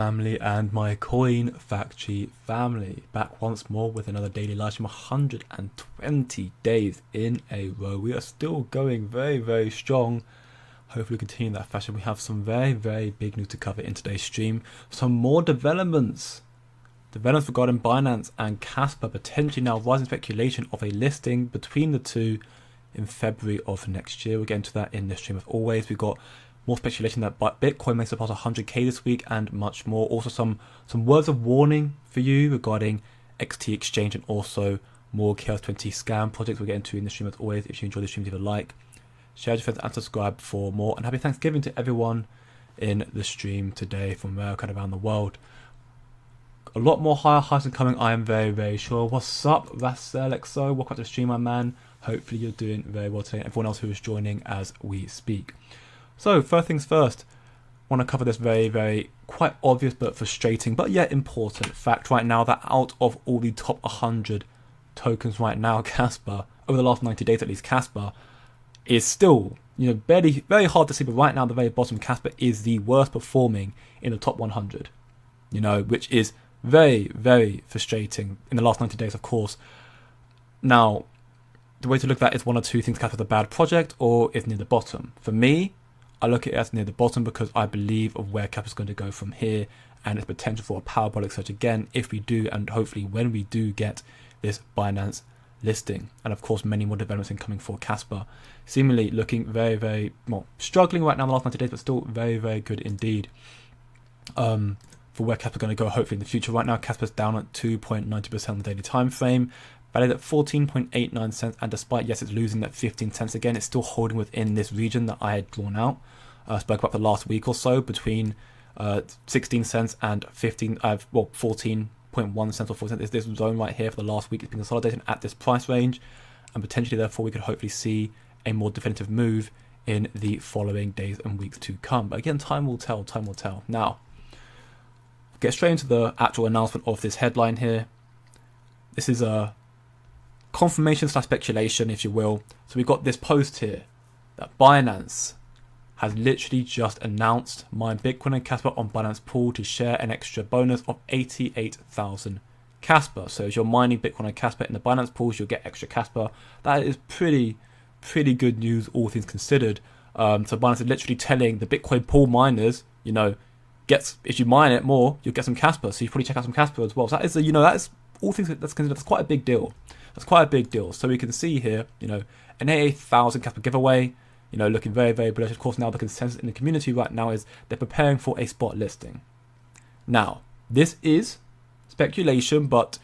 Family and my coin factory family, back once more with another daily live stream. 120 days in a row. We are still going very strong. Hopefully continue that fashion. We have some very big news to cover in today's stream. Some more developments regarding Binance and Kaspa, potentially now rising speculation of a listing between the two in February of next year. We'll get into that in this stream as always. We've got more speculation that Bitcoin may surpass 100K this week and much more. Also some words of warning for you regarding XT Exchange and also more Chaos 20 scam projects we'll get into in the stream as always. If you enjoy the stream, leave a like, share with your friends and subscribe for more. And happy Thanksgiving to everyone in the stream today from America and around the world. A lot more higher highs are coming, I am very sure. What's up, Raselexo? Welcome to the stream, my man. Hopefully you're doing very well today and everyone else who is joining as we speak. So first things first, I want to cover this very quite obvious but frustrating but yet important fact right now, that out of all the top 100 tokens right now, Kaspa, over the last 90 days at least, Kaspa is still, very hard to see, but right now the very bottom, Kaspa is the worst performing in the top 100, which is very frustrating in the last 90 days, of course. Now, the way to look at that is one or two things: Kaspa's a bad project or is near the bottom. For me, I look at it as near the bottom because I believe of where Kaspa is going to go from here and its potential for a parabolic surge again if we do, and hopefully when we do get this Binance listing. And of course many more developments incoming for Kaspa. Seemingly looking very well, struggling right now in the last 90 days, but still very good indeed for where Kaspa is going to go hopefully in the future. Right now Kaspa is down at 2.90% on the daily time frame, valued at 14.89 cents, and despite, yes, it's losing that 15 cents again, it's still holding within this region that I had drawn out. Spoke about the last week or so, between 16 cents and 14.1 cents or 4 cents. Is this zone right here for the last week. It's been consolidating at this price range, and potentially therefore we could hopefully see a more definitive move in the following days and weeks to come. But again, time will tell. Now, get straight into the actual announcement of this headline here. This is a confirmation / speculation, if you will. So we've got this post here that Binance has literally just announced mine Bitcoin and Kaspa on Binance Pool to share an extra bonus of 88,000 Kaspa. So as you're mining Bitcoin and Kaspa in the Binance pools, you'll get extra Kaspa. That is pretty good news, all things considered. So Binance is literally telling the Bitcoin pool miners, if you mine it more, you'll get some Kaspa. So you probably check out some Kaspa as well. So that is that is all things that's considered. That's quite a big deal. So we can see here, an 88,000 Kaspa giveaway, looking very bullish. Of course, now the consensus in the community right now is they're preparing for a spot listing. Now, this is speculation, but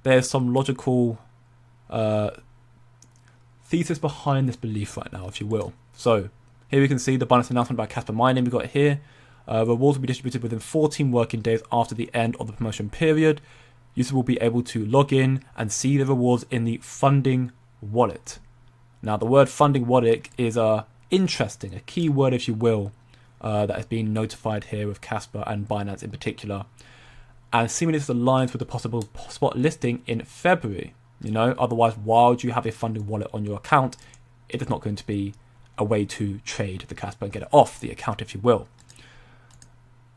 there's some logical thesis behind this belief right now, if you will. So here we can see the Binance announcement about Kaspa mining. We got it here. Rewards will be distributed within 14 working days after the end of the promotion period. Users will be able to log in and see the rewards in the funding wallet. Now, the word funding wallet is interesting, a key word, if you will, that is being notified here with Kaspa and Binance in particular. And seemingly this aligns with the possible spot listing in February. Otherwise, why would you have a funding wallet on your account? It is not going to be a way to trade the Kaspa and get it off the account, if you will.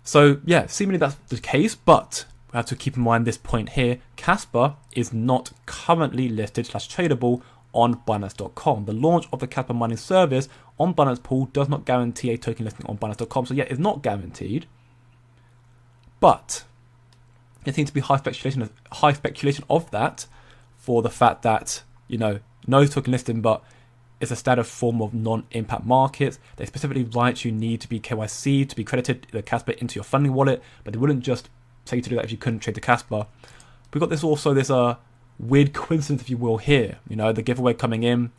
So yeah, seemingly that's the case, but we have to keep in mind this point here. Kaspa is not currently listed / tradable on Binance.com. The launch of the Kaspa mining service on Binance Pool does not guarantee a token listing on Binance.com. So yeah, it's not guaranteed. But there seems to be high speculation of that, for the fact that, no token listing, but it's a standard form of non-impact markets. They specifically write you need to be KYC to be credited the Kaspa into your funding wallet, but they wouldn't just tell you to do that if you couldn't trade the Kaspa. We've got this weird coincidence, if you will, here. The giveaway coming in,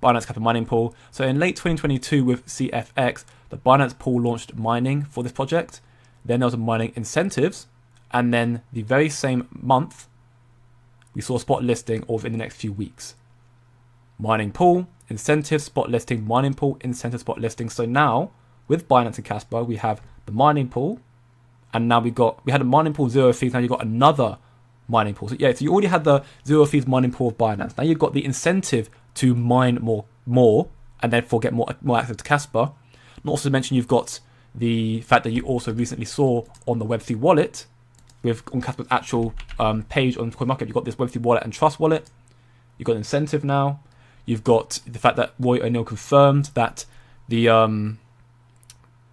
Binance Kaspa mining pool. So in late 2022 with CFX, the Binance pool launched mining for this project. Then there was a mining incentives, and then the very same month, we saw a spot listing, or within the next few weeks. Mining pool, incentive, spot listing, mining pool, incentive, spot listing. So now, with Binance and Kaspa, we have the mining pool, and now we had a mining pool, 0 fees. Now you got another mining pool. So yeah, so you already had the 0 fees mining pool of Binance. Now you've got the incentive to mine more, and therefore get more access to Kaspa. Not also to mention you've got the fact that you also recently saw on the Web3 wallet, on Kaspa's actual page on CoinMarket, you've got this Web3 wallet and Trust wallet. You've got an incentive now. You've got the fact that Roy O'Neill confirmed that the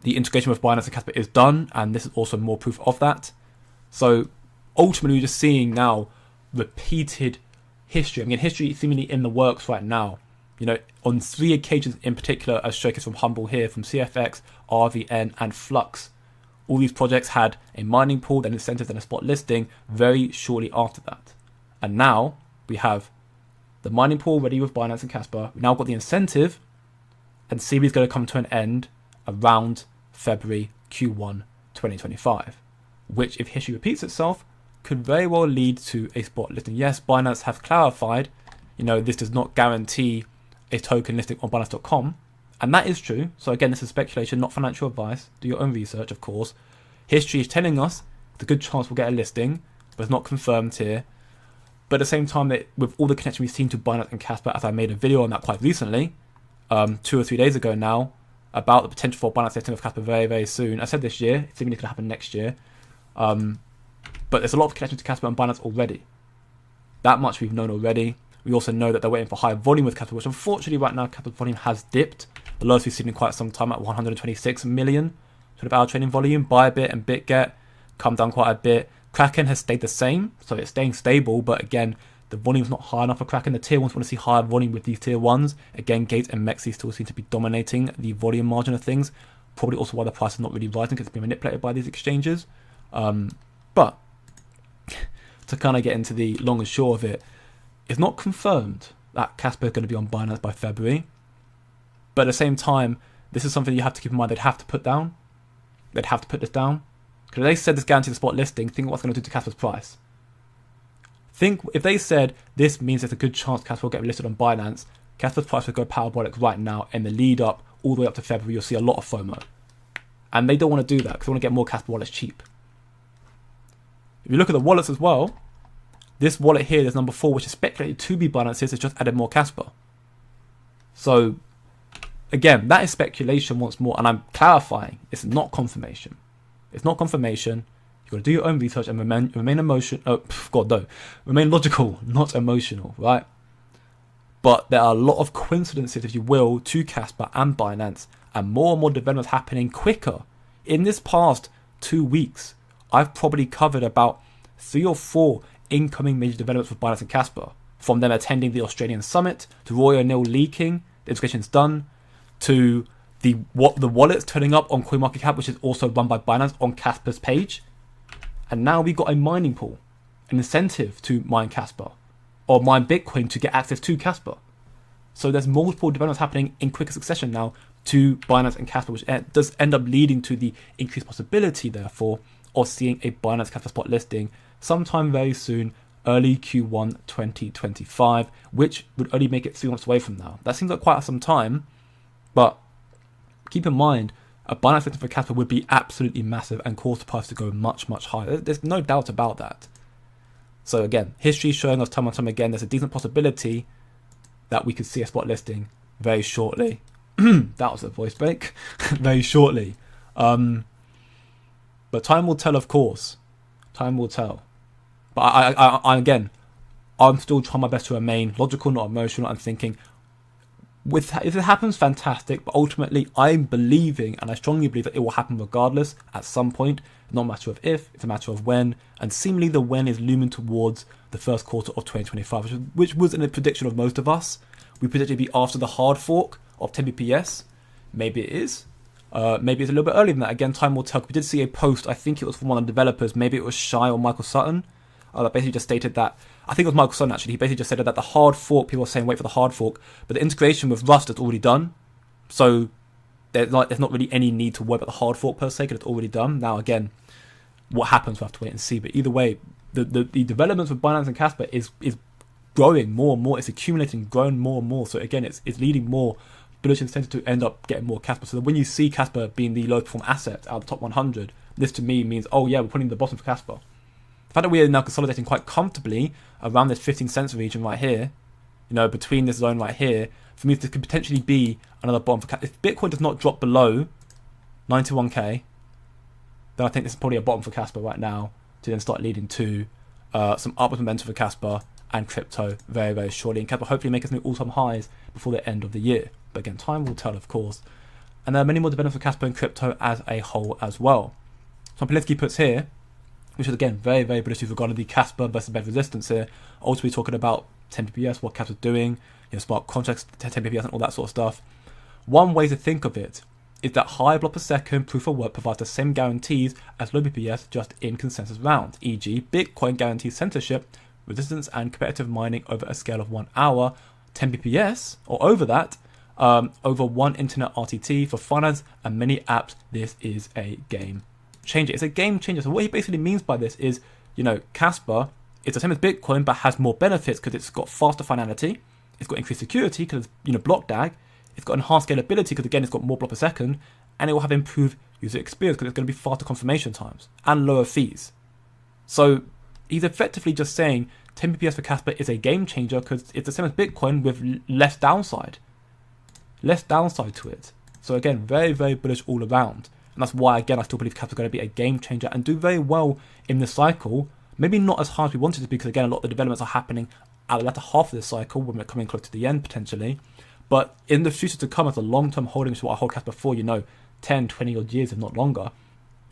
integration with Binance and Kaspa is done, and this is also more proof of that. So ultimately, we're just seeing now repeated history. I mean, history is seemingly in the works right now. You know, on 3 occasions in particular, as showcased from Humble here, from CFX, RVN, and Flux. All these projects had a mining pool, then incentives, and a spot listing very shortly after that. And now we have the mining pool ready with Binance and Kaspa. We've now got the incentive, and CB is going to come to an end around February Q1 2025, which, if history repeats itself, could very well lead to a spot listing. Yes, Binance have clarified, you know, this does not guarantee a token listing on Binance.com, and that is true. So again, this is speculation, not financial advice. Do your own research, of course. History is telling us the good chance we'll get a listing, but it's not confirmed here. But at the same time, that with all the connection we've seen to Binance and Kaspa, as I made a video on that quite recently, 2 or 3 days ago now, about the potential for Binance listing of Kaspa very, very soon. I said this year, it's even going to happen next year. But there's a lot of connection to Kaspa and Binance already. That much we've known already. We also know that they're waiting for higher volume with Kaspa, which unfortunately right now Kaspa's volume has dipped. The lowest we've seen in quite some time at 126 million sort of hour trading volume. Bybit and BitGet come down quite a bit. Kraken has stayed the same, so it's staying stable, but again, the volume's not high enough for Kraken. The tier ones want to see higher volume with these tier ones. Again, Gates and Mexi still seem to be dominating the volume margin of things. Probably also why the price is not really rising, because it's being manipulated by these exchanges. But to kind of get into the long and short of it, it's not confirmed that Kaspa is going to be on Binance by February. But at the same time, this is something you have to keep in mind. They'd have to put down. They'd have to put this down. Because if they said this guaranteed spot listing, think what's going to do to Kaspa's price. Think if they said this means there's a good chance Kaspa will get listed on Binance, Kaspa's price would go parabolic right now, in the lead up all the way up to February. You'll see a lot of FOMO. And they don't want to do that because they want to get more Kaspa wallets cheap. If you look at the wallets as well, this wallet here, there's number 4, which is speculated to be Binance's, it's just added more Kaspa. So, again, that is speculation once more, and I'm clarifying, it's not confirmation. It's not confirmation. You've got to do your own research and remain remain logical, not emotional, right? But there are a lot of coincidences, if you will, to Kaspa and Binance, and more developments happening quicker. In this past 2 weeks, I've probably covered about 3 or 4 incoming major developments with Binance and Kaspa, from them attending the Australian summit, to Roy O'Neill leaking, the integration's done, to the wallets turning up on CoinMarketCap, which is also run by Binance on Kaspa's page. And now we've got a mining pool, an incentive to mine Kaspa, or mine Bitcoin to get access to Kaspa. So there's multiple developments happening in quicker succession now to Binance and Kaspa, which does end up leading to the increased possibility, therefore, of seeing a Binance Kaspa spot listing sometime very soon, early Q1 2025, which would only make it 3 months away from now. That seems like quite some time, but keep in mind, a Binance listing for Kaspa would be absolutely massive and cause the price to go much, much higher. There's no doubt about that. So again, history is showing us time and time again, there's a decent possibility that we could see a spot listing very shortly. That was a voice break. Very shortly. But time will tell, of course. Time will tell. But I again, I'm still trying my best to remain logical, not emotional, and thinking, if it happens, fantastic. But ultimately, I'm believing, and I strongly believe that it will happen regardless at some point. Not a matter of if, it's a matter of when. And seemingly the when is looming towards the first quarter of 2025, which was in the prediction of most of us. We predicted it to be after the hard fork of 10 BPS. Maybe it is. Maybe it's a little bit earlier than that. Again, time will tell. We did see a post, I think it was from one of the developers, maybe it was Shai or Michael Sutton, that basically just stated that, I think it was Michael Sutton actually, he basically just said that the hard fork, people were saying wait for the hard fork, but the integration with Rust is already done. So there's not really any need to worry about the hard fork per se, because it's already done. Now again, what happens, we'll have to wait and see. But either way, the developments with Binance and Kaspa is growing more and more. It's accumulating, growing more and more. So again, it's leading more bullish incentive to end up getting more Kaspa. So that when you see Kaspa being the lowest performing asset out of the top 100, this to me means, oh yeah, we're putting the bottom for Kaspa. The fact that we are now consolidating quite comfortably around this 15 cents region right here, you know, between this zone right here, for me this could potentially be another bottom for Kaspa. If Bitcoin does not drop below 91k, then I think this is probably a bottom for Kaspa right now, to then start leading to some upward momentum for Kaspa and crypto very, very shortly. And Kaspa hopefully make us new all-time highs before the end of the year. But again, time will tell, of course. And there are many more developments for Kaspa and crypto as a whole as well. So Polinsky puts here, which is again very, very bullish regarding the Kaspa versus BED resistance here. Also, we're talking about 10 bps, what Kaspa's doing, smart contracts, 10 bps, and all that sort of stuff. One way to think of it is that high block per second proof of work provides the same guarantees as low BPS, just in consensus rounds. E.g., Bitcoin guarantees censorship, resistance, and competitive mining over a scale of 1 hour, 10 bps, or over that, over one internet RTT for finance and many apps. This is a game changer. It's a game changer. So what he basically means by this is, Kaspa, it's the same as Bitcoin, but has more benefits because it's got faster finality, it's got increased security because block DAG, it's got enhanced scalability because again it's got more block per second, and it will have improved user experience because it's going to be faster confirmation times and lower fees. So he's effectively just saying 10 bps for Kaspa is a game changer because it's the same as Bitcoin with less downside to it. So again, very, very bullish all around. And that's why, again, I still believe Kaspa is going to be a game changer and do very well in this cycle. Maybe not as hard as we wanted to, because again, a lot of the developments are happening at the latter half of this cycle when we're coming close to the end potentially. But in the future to come, as a long-term holding, which is what I hold Kaspa for, 10, 20 odd years, if not longer,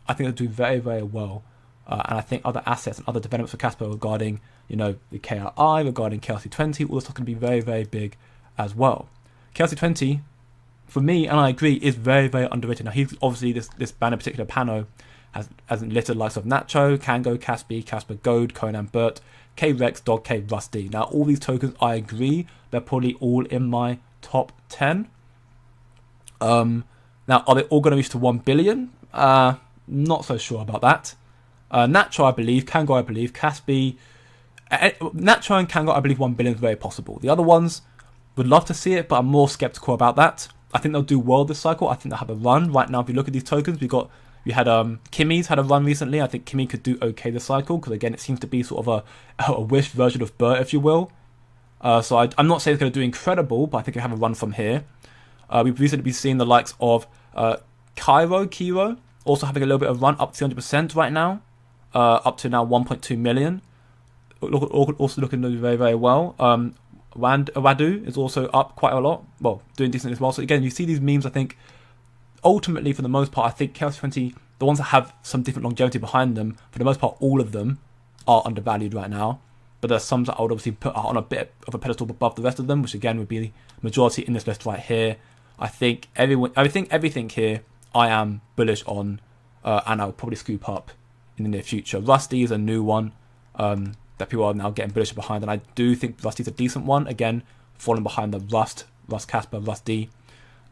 I think they'll do very, very well. And I think other assets and other developments for Kaspa regarding, the KRI, regarding KRC20, all this stuff can be very, very big as well. KRC20, for me, and I agree, is very, very underrated. Now, he's obviously, this banner, particular Pano, has listed likes of Nacho, Kango, Kaspi, Kaspa, Gold, Conan, Burt, K-Rex, Dog K, Rusty. Now, all these tokens, I agree, they're probably all in my top 10. Now, are they all going to reach to 1 billion? Not so sure about that. Nacho, I believe, Kango, I believe, Kaspi, Nacho and Kango, I believe 1 billion is very possible. The other ones, would love to see it, but I'm more skeptical about that. I think they'll do well this cycle. I think they'll have a run. Right now, if you look at these tokens, we had Kimmy's had a run recently. I think Kimmy could do okay this cycle because again, it seems to be sort of a wish version of Burt, if you will. So I'm not saying it's going to do incredible, but I think it'll have a run from here. We've recently been seeing the likes of Kiro, also having a little bit of run, up to 200% right now, up to now 1.2 million. Also looking to do very, very well. Wadu is also up quite a lot, well, doing decent as well. So again, you see these memes, I think, ultimately, for the most part, I think KRC20, the ones that have some different longevity behind them, for the most part, all of them are undervalued right now. But there's some that I would obviously put on a bit of a pedestal above the rest of them, which again would be the majority in this list right here. I think everything here I am bullish on, and I'll probably scoop up in the near future. Rusty is a new one that people are now getting bullish behind, and I do think Rusty's a decent one. Again, falling behind the Rust Kaspa, Rusty.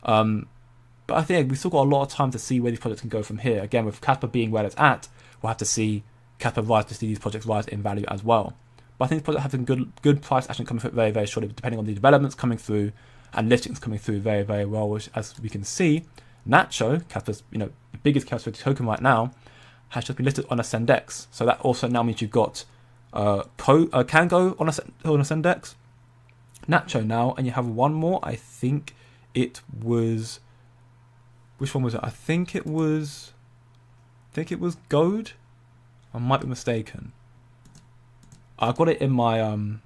But I think we've still got a lot of time to see where these projects can go from here. Again, with Kaspa being where it's at, we'll have to see Kaspa rise to see these projects rise in value as well. But I think these projects have some good price action coming through very, very shortly, depending on the developments coming through and listings coming through very, very well, which, as we can see, Nacho, Kaspa's the biggest KRC20 token right now, has just been listed on a Sendex. So that also now means you've got Kango on a Sendex, Nacho now, and you have one more. I think it was, which one was it? I think it was Gold. I might be mistaken. I've got it in my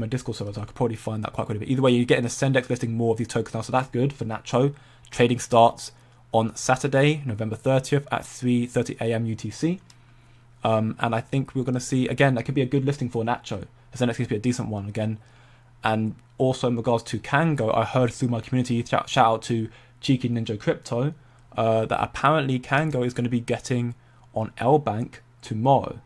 Discord server, so I could probably find that quite quickly. But either way, you're getting a Sendex listing more of these tokens now, so that's good for Nacho. Trading starts on Saturday, November 30th at 3:30 a.m. UTC. And I think we're going to see, again, that could be a good listing for Nacho. The Sendex could be a decent one again. And also in regards to Kango, I heard through my community, shout out to Cheeky Ninja Crypto, that apparently Kango is going to be getting on L-Bank tomorrow.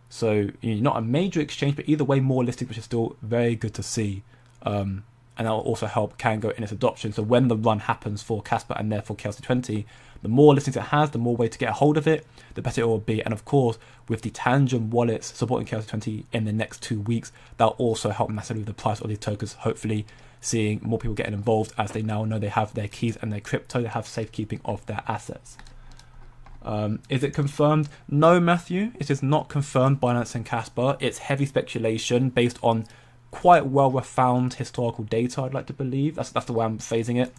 So not a major exchange, but either way, more listings, which is still very good to see. And that will also help Kango in its adoption. So when the run happens for Kaspa and therefore KRC20, the more listings it has, the more way to get a hold of it, the better it will be. And of course, with the Tangent wallets supporting KRC20 in the next 2 weeks, that'll also help massively with the price of these tokens, hopefully seeing more people getting involved as they now know they have their keys and their crypto, they have safekeeping of their assets. Is it confirmed? No, Matthew, it is not confirmed Binance and Kaspa. It's heavy speculation based on quite well-refound historical data, I'd like to believe. That's the way I'm phrasing it.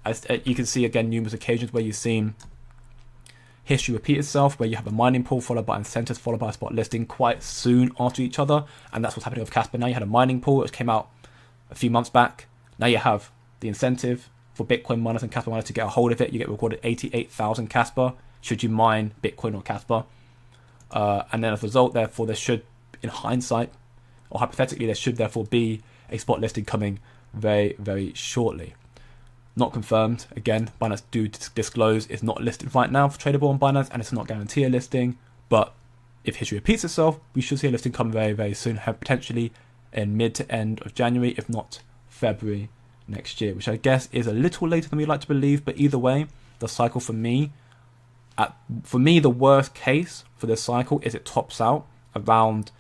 As you can see, again, numerous occasions where you've seen history repeat itself, where you have a mining pool followed by incentives followed by a spot listing quite soon after each other. And that's what's happening with Kaspa now. You had a mining pool which came out a few months back. Now you have the incentive for Bitcoin miners and Kaspa miners to get a hold of it. You get recorded 88,000 Kaspa should you mine Bitcoin or Kaspa. And then as a result, therefore, there should, in hindsight, or hypothetically, there should therefore be a spot listing coming very, very shortly. Not confirmed. Again, Binance do disclose it's not listed right now for tradable on Binance, and it's not guarantee a listing. But if history repeats itself, we should see a listing come very, very soon, potentially in mid to end of January, if not February next year, which I guess is a little later than we'd like to believe. But either way, the cycle for me, the worst case for this cycle is it tops out around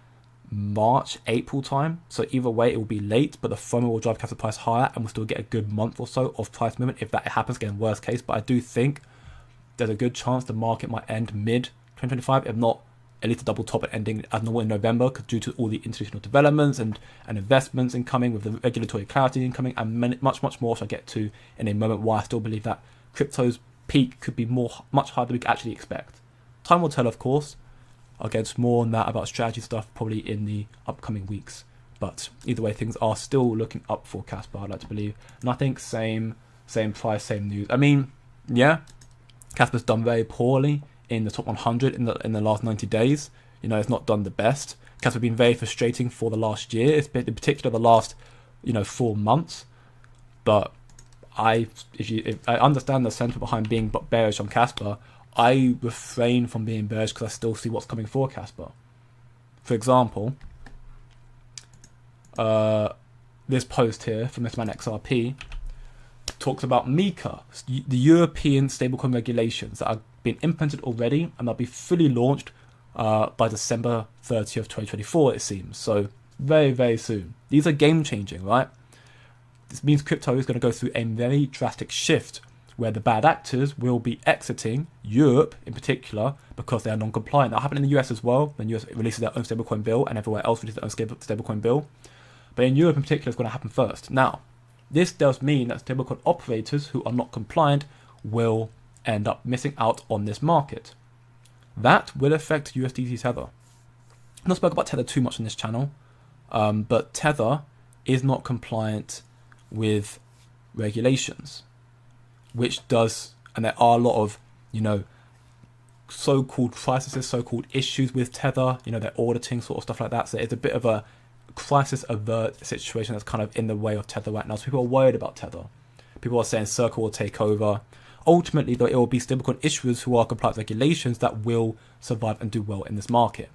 March, April time. So either way, it will be late, but the FOMO will drive capital price higher, and we'll still get a good month or so of price movement if that happens. Again, worst case, but I do think there's a good chance the market might end mid 2025, if not at least a double top at ending as normal in November, because due to all the institutional developments and investments incoming, with the regulatory clarity incoming, and much more, which I'll get to in a moment, why I still believe that crypto's peak could be much higher than we could actually expect. Time will tell, of course. I'll get more on that about strategy stuff probably in the upcoming weeks. But either way, things are still looking up for Kaspa, I'd like to believe. And I think same price, same news. I mean, yeah, Kaspa's done very poorly in the top 100 in the last 90 days. You know, it's not done the best. Kaspa's been very frustrating for the last year. It's been in particular the last, 4 months. But if I understand the sentiment behind being bearish on Kaspa, I refrain from being bearish because I still see what's coming for Kaspa. For example, this post here from this man XRP talks about MiCA, the European stablecoin regulations that are being implemented already, and they'll be fully launched by December 30th, 2024, it seems. So very, very soon. These are game changing, right? This means crypto is going to go through a very drastic shift, where the bad actors will be exiting Europe in particular because they are non-compliant. That'll happen in the US as well, when the US releases their own stablecoin bill and everywhere else releases their own stablecoin bill. But in Europe in particular, it's going to happen first. Now, this does mean that stablecoin operators who are not compliant will end up missing out on this market. That will affect USDT Tether. I've not spoken about Tether too much on this channel, but Tether is not compliant with regulations, which does, and there are a lot of, so-called crises, so-called issues with Tether, they're auditing sort of stuff like that. So it's a bit of a crisis avert situation that's kind of in the way of Tether right now. So people are worried about Tether. People are saying Circle will take over. Ultimately, though, it will be stablecoin issuers who are compliant with regulations that will survive and do well in this market.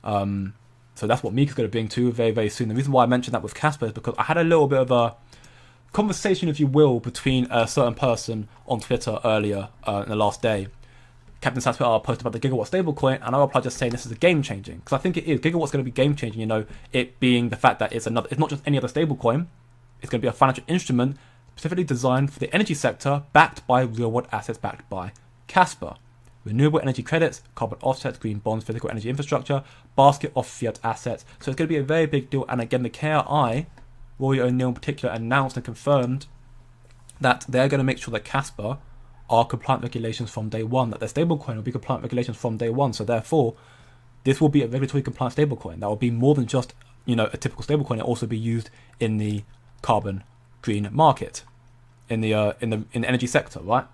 So that's what MiCA's going to bring to very, very soon. The reason why I mentioned that with Kaspa is because I had a little bit of a conversation, if you will, between a certain person on Twitter earlier in the last day. Captain Sasper posted about the Gigawatt stablecoin, and I replied just saying this is a game changing, because I think it is. Gigawatt's going to be game changing. It being the fact that it's not just any other stablecoin. It's going to be a financial instrument specifically designed for the energy sector, backed by real world assets, backed by Kaspa. Renewable energy credits, carbon offsets, green bonds, physical energy infrastructure, basket of fiat assets. So it's going to be a very big deal. And again, the KRI, Rory O'Neill in particular, announced and confirmed that they're going to make sure that Kaspa are compliant regulations from day one, that their stablecoin will be compliant regulations from day one. So therefore, this will be a regulatory compliant stablecoin. That will be more than just a typical stablecoin. It'll also be used in the carbon green market, in the energy sector, right?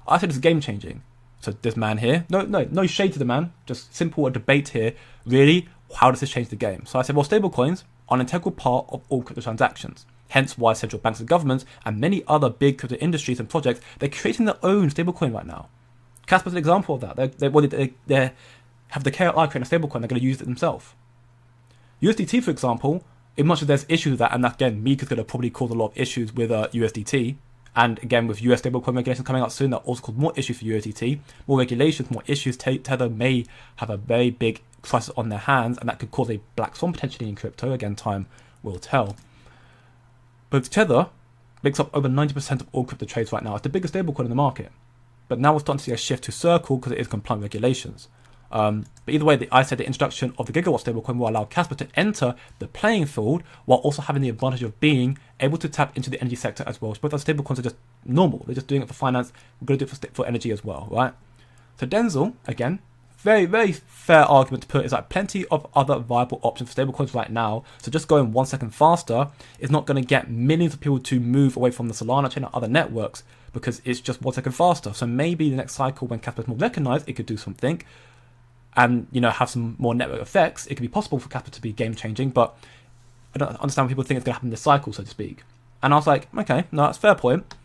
I said it's game changing. So this man here, no shade to the man, just simple a debate here. Really, how does this change the game? So I said, well, stablecoins are an integral part of all crypto transactions. Hence why central banks and governments and many other big crypto industries and projects, they're creating their own stablecoin right now. Kaspa's an example of that. They have the KRI creating a stablecoin, they're going to use it themselves. USDT, for example, in much as there's issues with that, and that, again, MiCA's going to probably cause a lot of issues with USDT. And again, with US stablecoin regulations coming out soon, that also cause more issues for USDT. More regulations, more issues. Tether may have a very big crisis on their hands, and that could cause a black swan potentially in crypto. Again, time will tell. But Tether makes up over 90% of all crypto trades right now. It's the biggest stablecoin in the market. But now we're starting to see a shift to Circle because it is compliant with regulations. But either way, I said the introduction of the Gigawatt stablecoin will allow Kaspa to enter the playing field while also having the advantage of being able to tap into the energy sector as well. Both our stablecoins are just normal. They're just doing it for finance. We're going to do it for energy as well, right? So Denzel, again, very, very fair argument to put, is like plenty of other viable options for stablecoins right now. So just going 1 second faster is not going to get millions of people to move away from the Solana chain and other networks because it's just 1 second faster. So maybe the next cycle when Kaspa is more recognized, it could do something and, you know, have some more network effects. It could be possible for Kaspa to be game changing, but I don't understand why people think it's going to happen this cycle, so to speak. And I was like, okay, no, that's a fair point.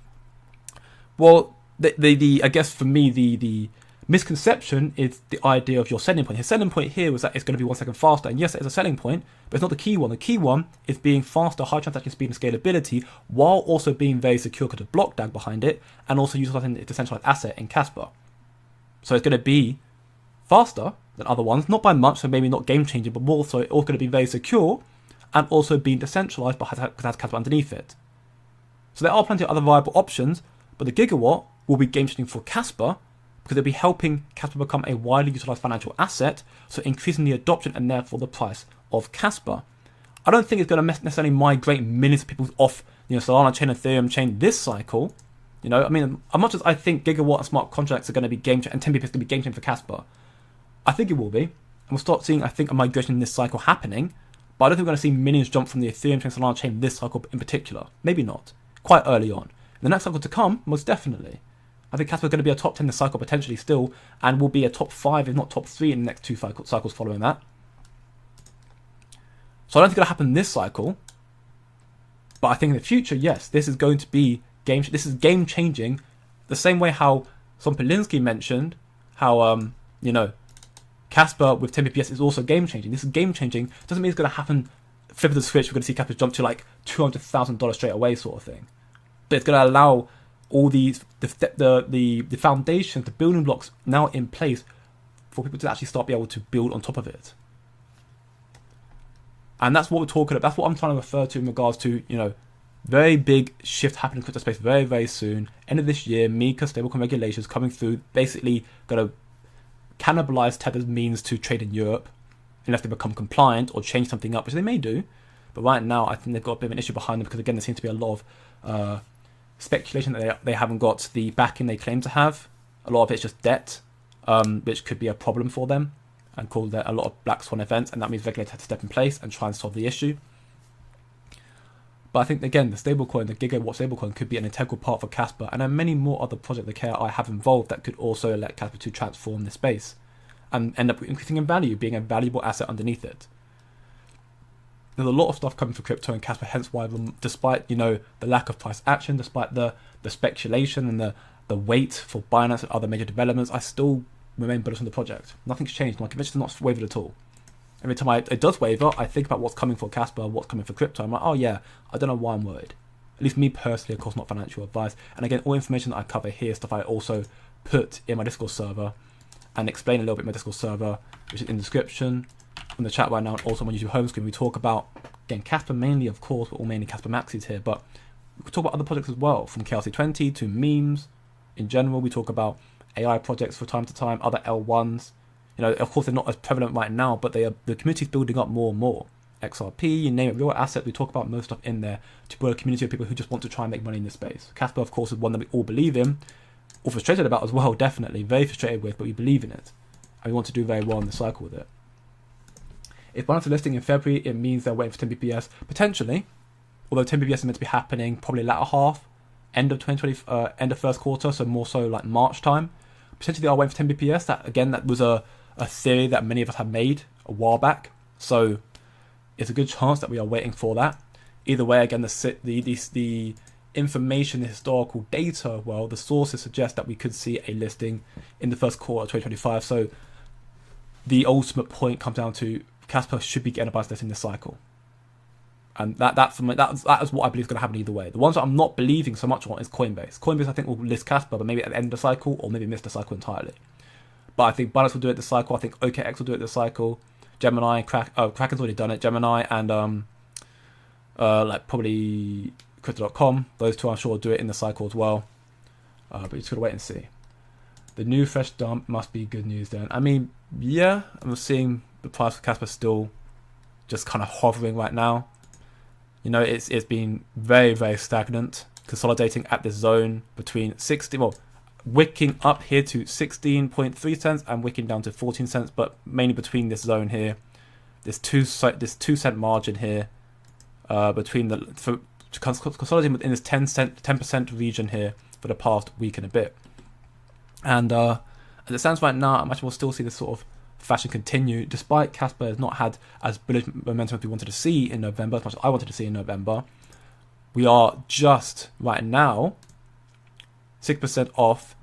Well, I guess for me, the misconception is the idea of your selling point. His selling point here was that it's going to be 1 second faster. And yes, it is a selling point, but it's not the key one. The key one is being faster, high transaction speed and scalability, while also being very secure because of block DAG behind it, and also utilizing a decentralized asset in Kaspa. So it's going to be faster than other ones, not by much, so maybe not game changing, but more so it's also going to be very secure and also being decentralized because it has Kaspa underneath it. So there are plenty of other viable options, but the gigawatt will be game changing for Kaspa, because it'll be helping Kaspa become a widely utilized financial asset, so increasing the adoption and therefore the price of Kaspa. I don't think it's going to necessarily migrate millions of people off, you know, Solana chain, Ethereum chain this cycle. You know, I mean, as much as I think gigawatt and smart contracts are going to be game changing, and 10 BPS is going to be game changing for Kaspa, I think it will be. And we'll start seeing, I think, a migration in this cycle happening, but I don't think we're going to see millions jump from the Ethereum chain, Solana chain this cycle in particular. Maybe not. Quite early on. The next cycle to come, most definitely. I think Kaspa is going to be a top 10 this cycle potentially still, and will be a top 5, if not top 3 in the next 2 cycles following that. So I don't think it'll happen this cycle, but I think in the future, yes, this is going to be game changing. The same way how Polinsky mentioned how you know, Kaspa with 10 BPS is also game changing. This is game changing. Doesn't mean it's going to happen. Flip of the switch, we're going to see Kaspa jump to like $200,000 straight away, sort of thing. But it's going to allow all these the foundations, the building blocks now in place for people to actually start be able to build on top of it. And that's what we're talking about. That's what I'm trying to refer to in regards to, you know, very big shift happening in crypto space very, very soon. End of this year, MiCA stablecoin regulations coming through, basically going to cannibalize Tether's means to trade in Europe unless they become compliant or change something up, which they may do. But right now, I think they've got a bit of an issue behind them because, again, there seems to be a lot of speculation that they haven't got the backing they claim to have. A lot of it's just debt, which could be a problem for them and cause a lot of black swan events, and that means regulators have to step in place and try and solve the issue. But I think, again, the stablecoin, the gigawatt stablecoin, could be an integral part for Kaspa, and there are many more other projects the KI have involved that could also let Kaspa to transform this space and end up increasing in value, being a valuable asset underneath it. There's a lot of stuff coming for crypto and Kaspa, hence why, despite, you know, the lack of price action, despite the speculation and the wait for Binance and other major developments, I still remain bullish on the project. Nothing's changed. My conviction is not wavered at all. Every time it does waver, I think about what's coming for Kaspa, what's coming for crypto. I'm like, oh yeah, I don't know why I'm worried. At least me personally, of course, not financial advice. And again, all information that I cover here, stuff I also put in my Discord server and explain a little bit in my Discord server, which is in the description, in the chat right now, and also on my YouTube home screen. We talk about, again, Kaspa mainly, of course, but all mainly Kaspa Maxis here, but we could talk about other projects as well, from KRC20 to memes. In general, we talk about AI projects from time to time, other L1s. You know, of course, they're not as prevalent right now, but the community's building up more and more. XRP, you name it, real asset. We talk about most stuff in there to build a community of people who just want to try and make money in this space. Kaspa, of course, is one that we all believe in, or frustrated about as well, definitely. Very frustrated with, but we believe in it. And we want to do very well in the cycle with it. If Binance is listing in February, it means they're waiting for 10 BPS. Potentially, although 10 BPS is meant to be happening probably latter half, end of 2020, end of first quarter, so more so like March time. Potentially they are waiting for 10 BPS. That was a theory that many of us have made a while back. So it's a good chance that we are waiting for that. Either way, again, the information, the historical data, well, the sources suggest that we could see a listing in the first quarter of 2025. So the ultimate point comes down to Kaspa should be getting a Binance listing this cycle. And that is what I believe is going to happen either way. The ones that I'm not believing so much on is Coinbase. Coinbase, I think, will list Kaspa, but maybe at the end of the cycle, or maybe miss the cycle entirely. But I think Binance will do it this cycle. I think OKX will do it this cycle. Gemini, Kraken's already done it. Gemini and like probably Crypto.com. Those two, I'm sure, will do it in the cycle as well. But you just gotta wait and see. The new fresh dump must be good news then. I mean, yeah, I'm seeing the price for Kaspa still just kind of hovering right now. You know, it's been very, very stagnant, consolidating at this zone between 60. Well, wicking up here to 16.3 cents and wicking down to 14 cents, but mainly between this zone here, this 2 cent margin here, between the consolidating within this 10% region here for the past week and a bit. And as it stands right now, I imagine we'll still see this sort of fashion continue, despite Kaspa has not had as bullish momentum as we wanted to see in November, as much as I wanted to see in November. We are just right now 6% off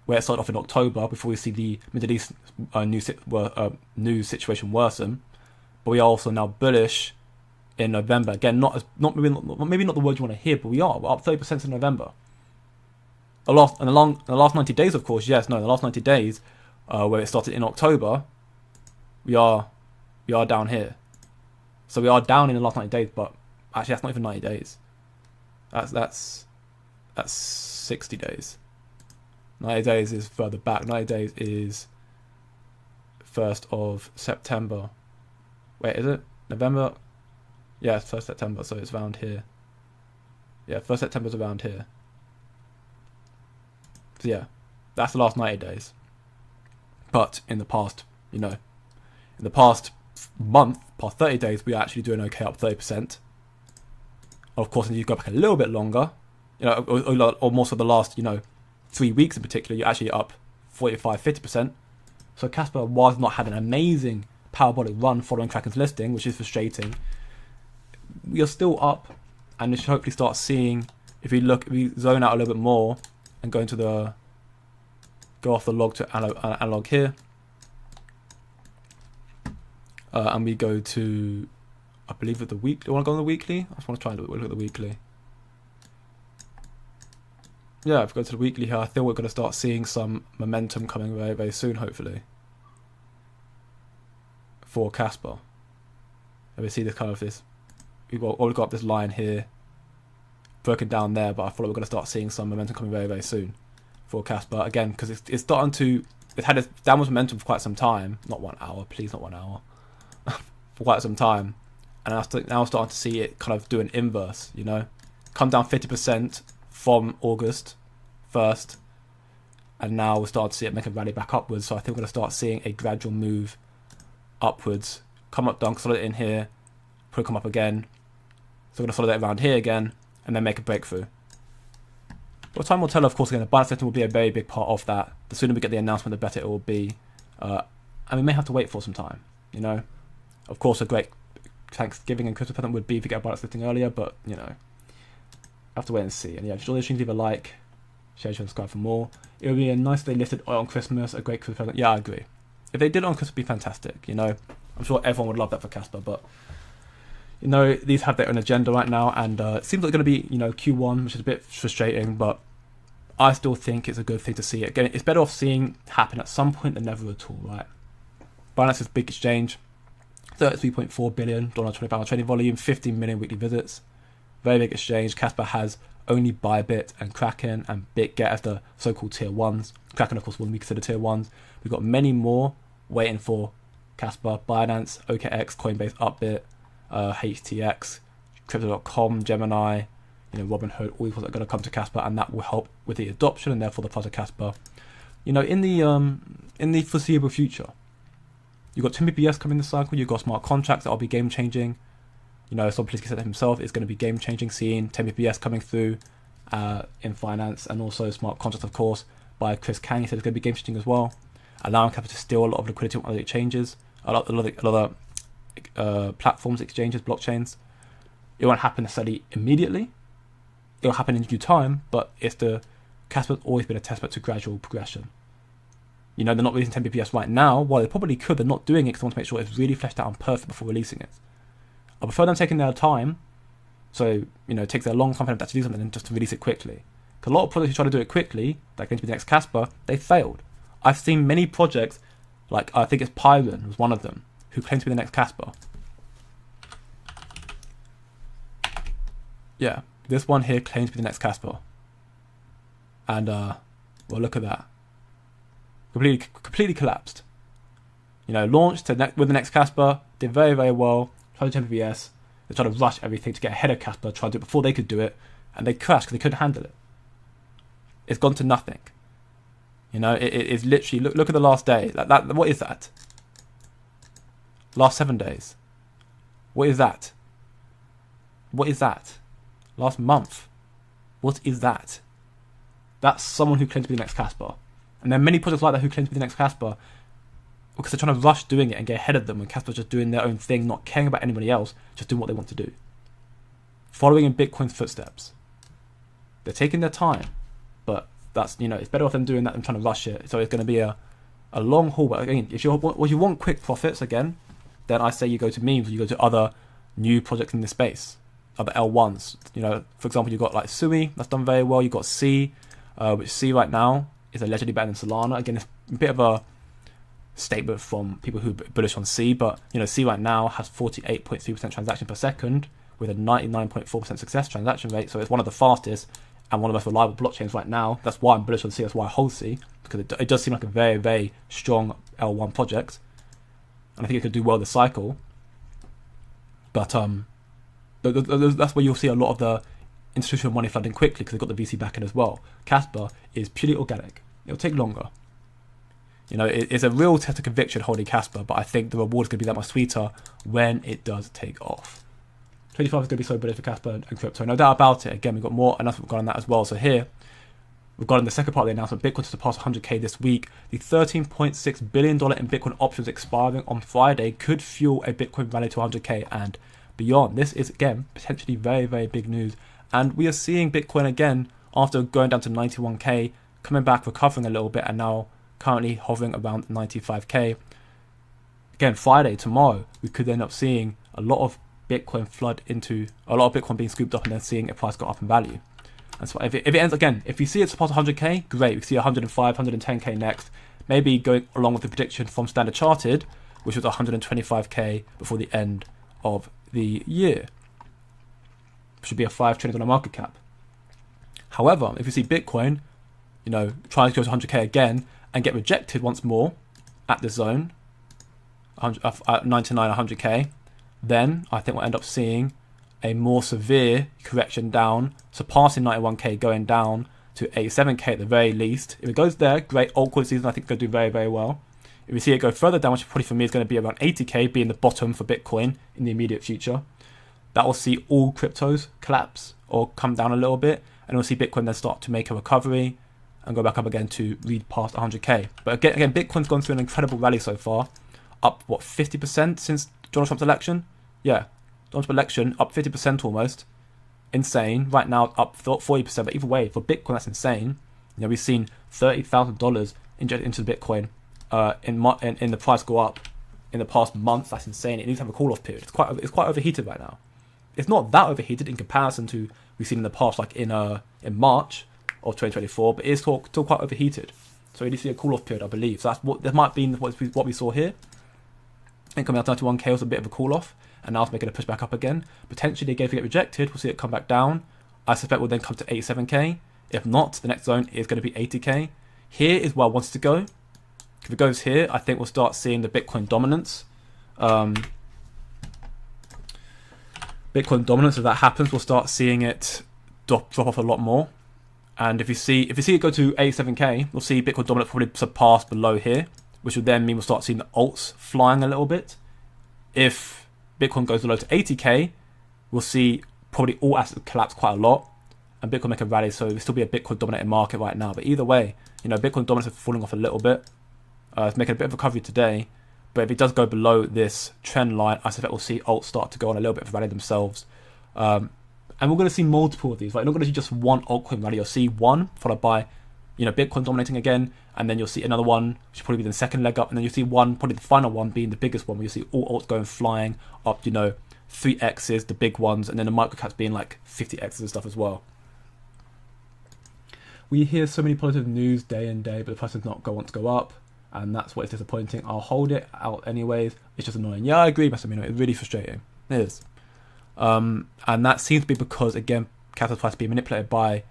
where it started off in October before we see the Middle East news situation worsen. But we are also now bullish in November. Again, maybe not the word you want to hear, but we're up 30% in November. In the last 90 days, of course, yes, no, in the last 90 days, where it started in October, we are down here. So we are down in the last 90 days, but actually that's not even 90 days. That's 60 days. 90 days is further back. 90 days is 1st of September. Wait, is it? November? Yeah, it's 1st September, so it's around here. Yeah, 1st September is around here. So yeah, that's the last 90 days. But in the past, in the past month, past 30 days, we are actually doing okay, up 30%. Of course, if you go back a little bit longer, or more so the last, 3 weeks in particular, you're actually up 45-50%. So Kaspa was not had an amazing parabolic run following Kraken's listing, which is frustrating. We are still up, and we should hopefully start seeing, if we zone out a little bit more and go off the log to analog here, and we go to, I believe, at the weekly. Do you want to go on the weekly? I just want to try and look at the weekly. Yeah, if we go to the weekly here, I think we're going to start seeing some momentum coming very, very soon, hopefully, for Kaspa. And we see this we've got this line here, broken down there, but I feel like we're going to start seeing some momentum coming very, very soon for Kaspa. Again, because it's had a downward momentum for quite some time. Not 1 hour, please, not 1 hour. For quite some time. And now starting to see it kind of do an inverse, come down 50% from August 1st, and now we're starting to see it make a rally back upwards. So I think we're going to start seeing a gradual move upwards, come up, down, consolidate in here, probably come up again. So we're going to consolidate around here again, and then make a breakthrough. But time will tell, of course. Again, the balance setting will be a very big part of that. The sooner we get the announcement, the better it will be. And we may have to wait for some time, Of course, a great Thanksgiving and Christmas present would be if you get a balance listing earlier, but, have to wait and see. And yeah, just leave a like, share, subscribe for more. It would be a nice day listed on Christmas, a great Christmas present. Yeah, I agree. If they did it on Christmas, it'd be fantastic. I'm sure everyone would love that for Kaspa, but these have their own agenda right now, and it seems like it's going to be Q1, which is a bit frustrating, but I still think it's a good thing to see it. Again, it's better off seeing happen at some point than never at all, right? Binance is a big exchange, $33.4 billion 24-hour trading volume, 15 million weekly visits. Very big exchange. Kaspa has only Bybit and Kraken and BitGet as the so-called tier ones. Kraken, of course, wouldn't be considered tier ones. We've got many more waiting for Kaspa: Binance, OKX, Coinbase, Upbit, HTX, Crypto.com, Gemini, Robinhood. All these ones are going to come to Kaspa, and that will help with the adoption and therefore the price of Kaspa. In the foreseeable future, you've got 10 BPS coming this cycle. You've got smart contracts that will be game changing. Some police said that himself is going to be game changing, seeing 10 BPS coming through in finance, and also smart contracts, of course, by Chris Kang. He said it's going to be game changing as well, allowing Kaspa to steal a lot of liquidity on other exchanges, a lot of platforms, exchanges, blockchains. It won't happen necessarily immediately. It will happen in due time, but Kaspa's always been a testament to gradual progression. They're not releasing 10 BPS right now. While they probably could, they're not doing it because they want to make sure it's really fleshed out and perfect before releasing it. I prefer them taking their time, so it takes their long time for them to actually do something than just to release it quickly. Because a lot of projects who try to do it quickly, like going to be the next Kaspa, they failed. I've seen many projects, like I think it's Pyron was one of them, who claimed to be the next Kaspa. Yeah, this one here claims to be the next Kaspa, and well, look at that, completely collapsed. Launched with the next Kaspa, did very, very well. Tried to 10 BPS. They tried to rush everything to get ahead of Kaspa, tried to do it before they could do it, and they crashed because they couldn't handle it. It's gone to nothing. You know, it's literally, look at the last day. That what is that? Last 7 days. What is that? What is that? Last month. What is that? That's someone who claims to be the next Kaspa. And there are many projects like that who claim to be the next Kaspa because they're trying to rush doing it and get ahead of them when Kaspa's just doing their own thing, not caring about anybody else, just doing what they want to do. Following in Bitcoin's footsteps. They're taking their time, but that's, you know, it's better off them doing that than trying to rush it. So it's going to be a long haul. But again, if you want quick profits again, then I say you go to memes, or you go to other new projects in this space, other L1s. You know, for example, you've got like Sui, that's done very well. You've got C, which C right now is allegedly better than Solana. Again, it's a bit of a statement from people who are bullish on C, but you know, C right now has 48.3% transaction per second with a 99.4% success transaction rate. So it's one of the fastest and one of the most reliable blockchains right now. That's why I'm bullish on C. That's why I hold C, because it does seem like a very, very strong L1 project, and I think it could do well this cycle. But that's where you'll see a lot of the institutional money flooding quickly because they've got the VC backing as well. Kaspa is purely organic. It'll take longer. You know, it's a real test of conviction holding Kaspa, but I think the reward is going to be that much sweeter when it does take off. 25 is going to be so bullish for Kaspa and crypto, no doubt about it. Again, we've got more announcement on that as well. So here, we've got in the second part of the announcement, Bitcoin to surpass 100K this week. The $13.6 billion in Bitcoin options expiring on Friday could fuel a Bitcoin rally to 100K and beyond. This is, again, potentially very, very big news. And we are seeing Bitcoin again, after going down to 91K, coming back, recovering a little bit, and now currently hovering around 95K. Again, Friday, tomorrow, we could end up seeing a lot of Bitcoin being scooped up and then seeing a price go up in value. And so if it ends again, if you see it surpass 100K, great. We see 105, 110K next. Maybe going along with the prediction from Standard Chartered, which was 125K before the end of the year. Should be a $5 trillion market cap. However, if you see Bitcoin, you know, try to go to 100K again and get rejected once more at the zone, 99, 100K, then I think we'll end up seeing a more severe correction down, surpassing 91K, going down to 87K at the very least. If it goes there, great. Altcoin season, I think, going to do very, very well. If we see it go further down, which probably for me is going to be around 80K, being the bottom for Bitcoin in the immediate future, that will see all cryptos collapse or come down a little bit, and we'll see Bitcoin then start to make a recovery and go back up again to read past 100K. But again, Bitcoin's gone through an incredible rally so far, up 50% since Donald Trump's election. Yeah, Donald Trump's election up 50% almost. Insane. Right now up 40%, but either way, for Bitcoin that's insane. You know, we've seen $30,000 injected into the Bitcoin in the price go up in the past month. That's insane. It needs to have a call off period. It's quite overheated right now. It's not that overheated in comparison to we've seen in the past, like in March of 2024, but it's still quite overheated. So you need to see a cool off period, I believe. So that might be what we saw here. And coming out to 91K was a bit of a cool off, and now it's making a push back up again. Potentially, again, if we get rejected, we'll see it come back down. I suspect we'll then come to 87K. If not, the next zone is going to be 80K. Here is where I wanted to go. If it goes here, I think we'll start seeing the Bitcoin dominance. Bitcoin dominance, if that happens, we'll start seeing it drop off a lot more. And if you see it go to 87K, we'll see Bitcoin dominance probably surpass below here, which would then mean we'll start seeing the alts flying a little bit. If Bitcoin goes below to 80K, we'll see probably all assets collapse quite a lot, and Bitcoin make a rally. So it'll still be a Bitcoin dominated market right now. But either way, you know, Bitcoin dominance is falling off a little bit. It's making a bit of a recovery today. But if it does go below this trend line, I suspect we'll see alts start to go on a little bit of a rally themselves. And we're going to see multiple of these, right? You're not going to see just one altcoin rally. You'll see one followed by, you know, Bitcoin dominating again, and then you'll see another one, which will probably be the second leg up, and then you'll see one, probably the final one being the biggest one, where you'll see all alts going flying up, you know, 3x's, the big ones, and then the microcaps being like 50x's and stuff as well. We hear so many positive news day in day, but the price does not want to go up, and that's what is disappointing. I'll hold it out anyways. It's just annoying. Yeah, I agree, Massimino. It's really frustrating. It is. And that seems to be because, again, capital price being manipulated by,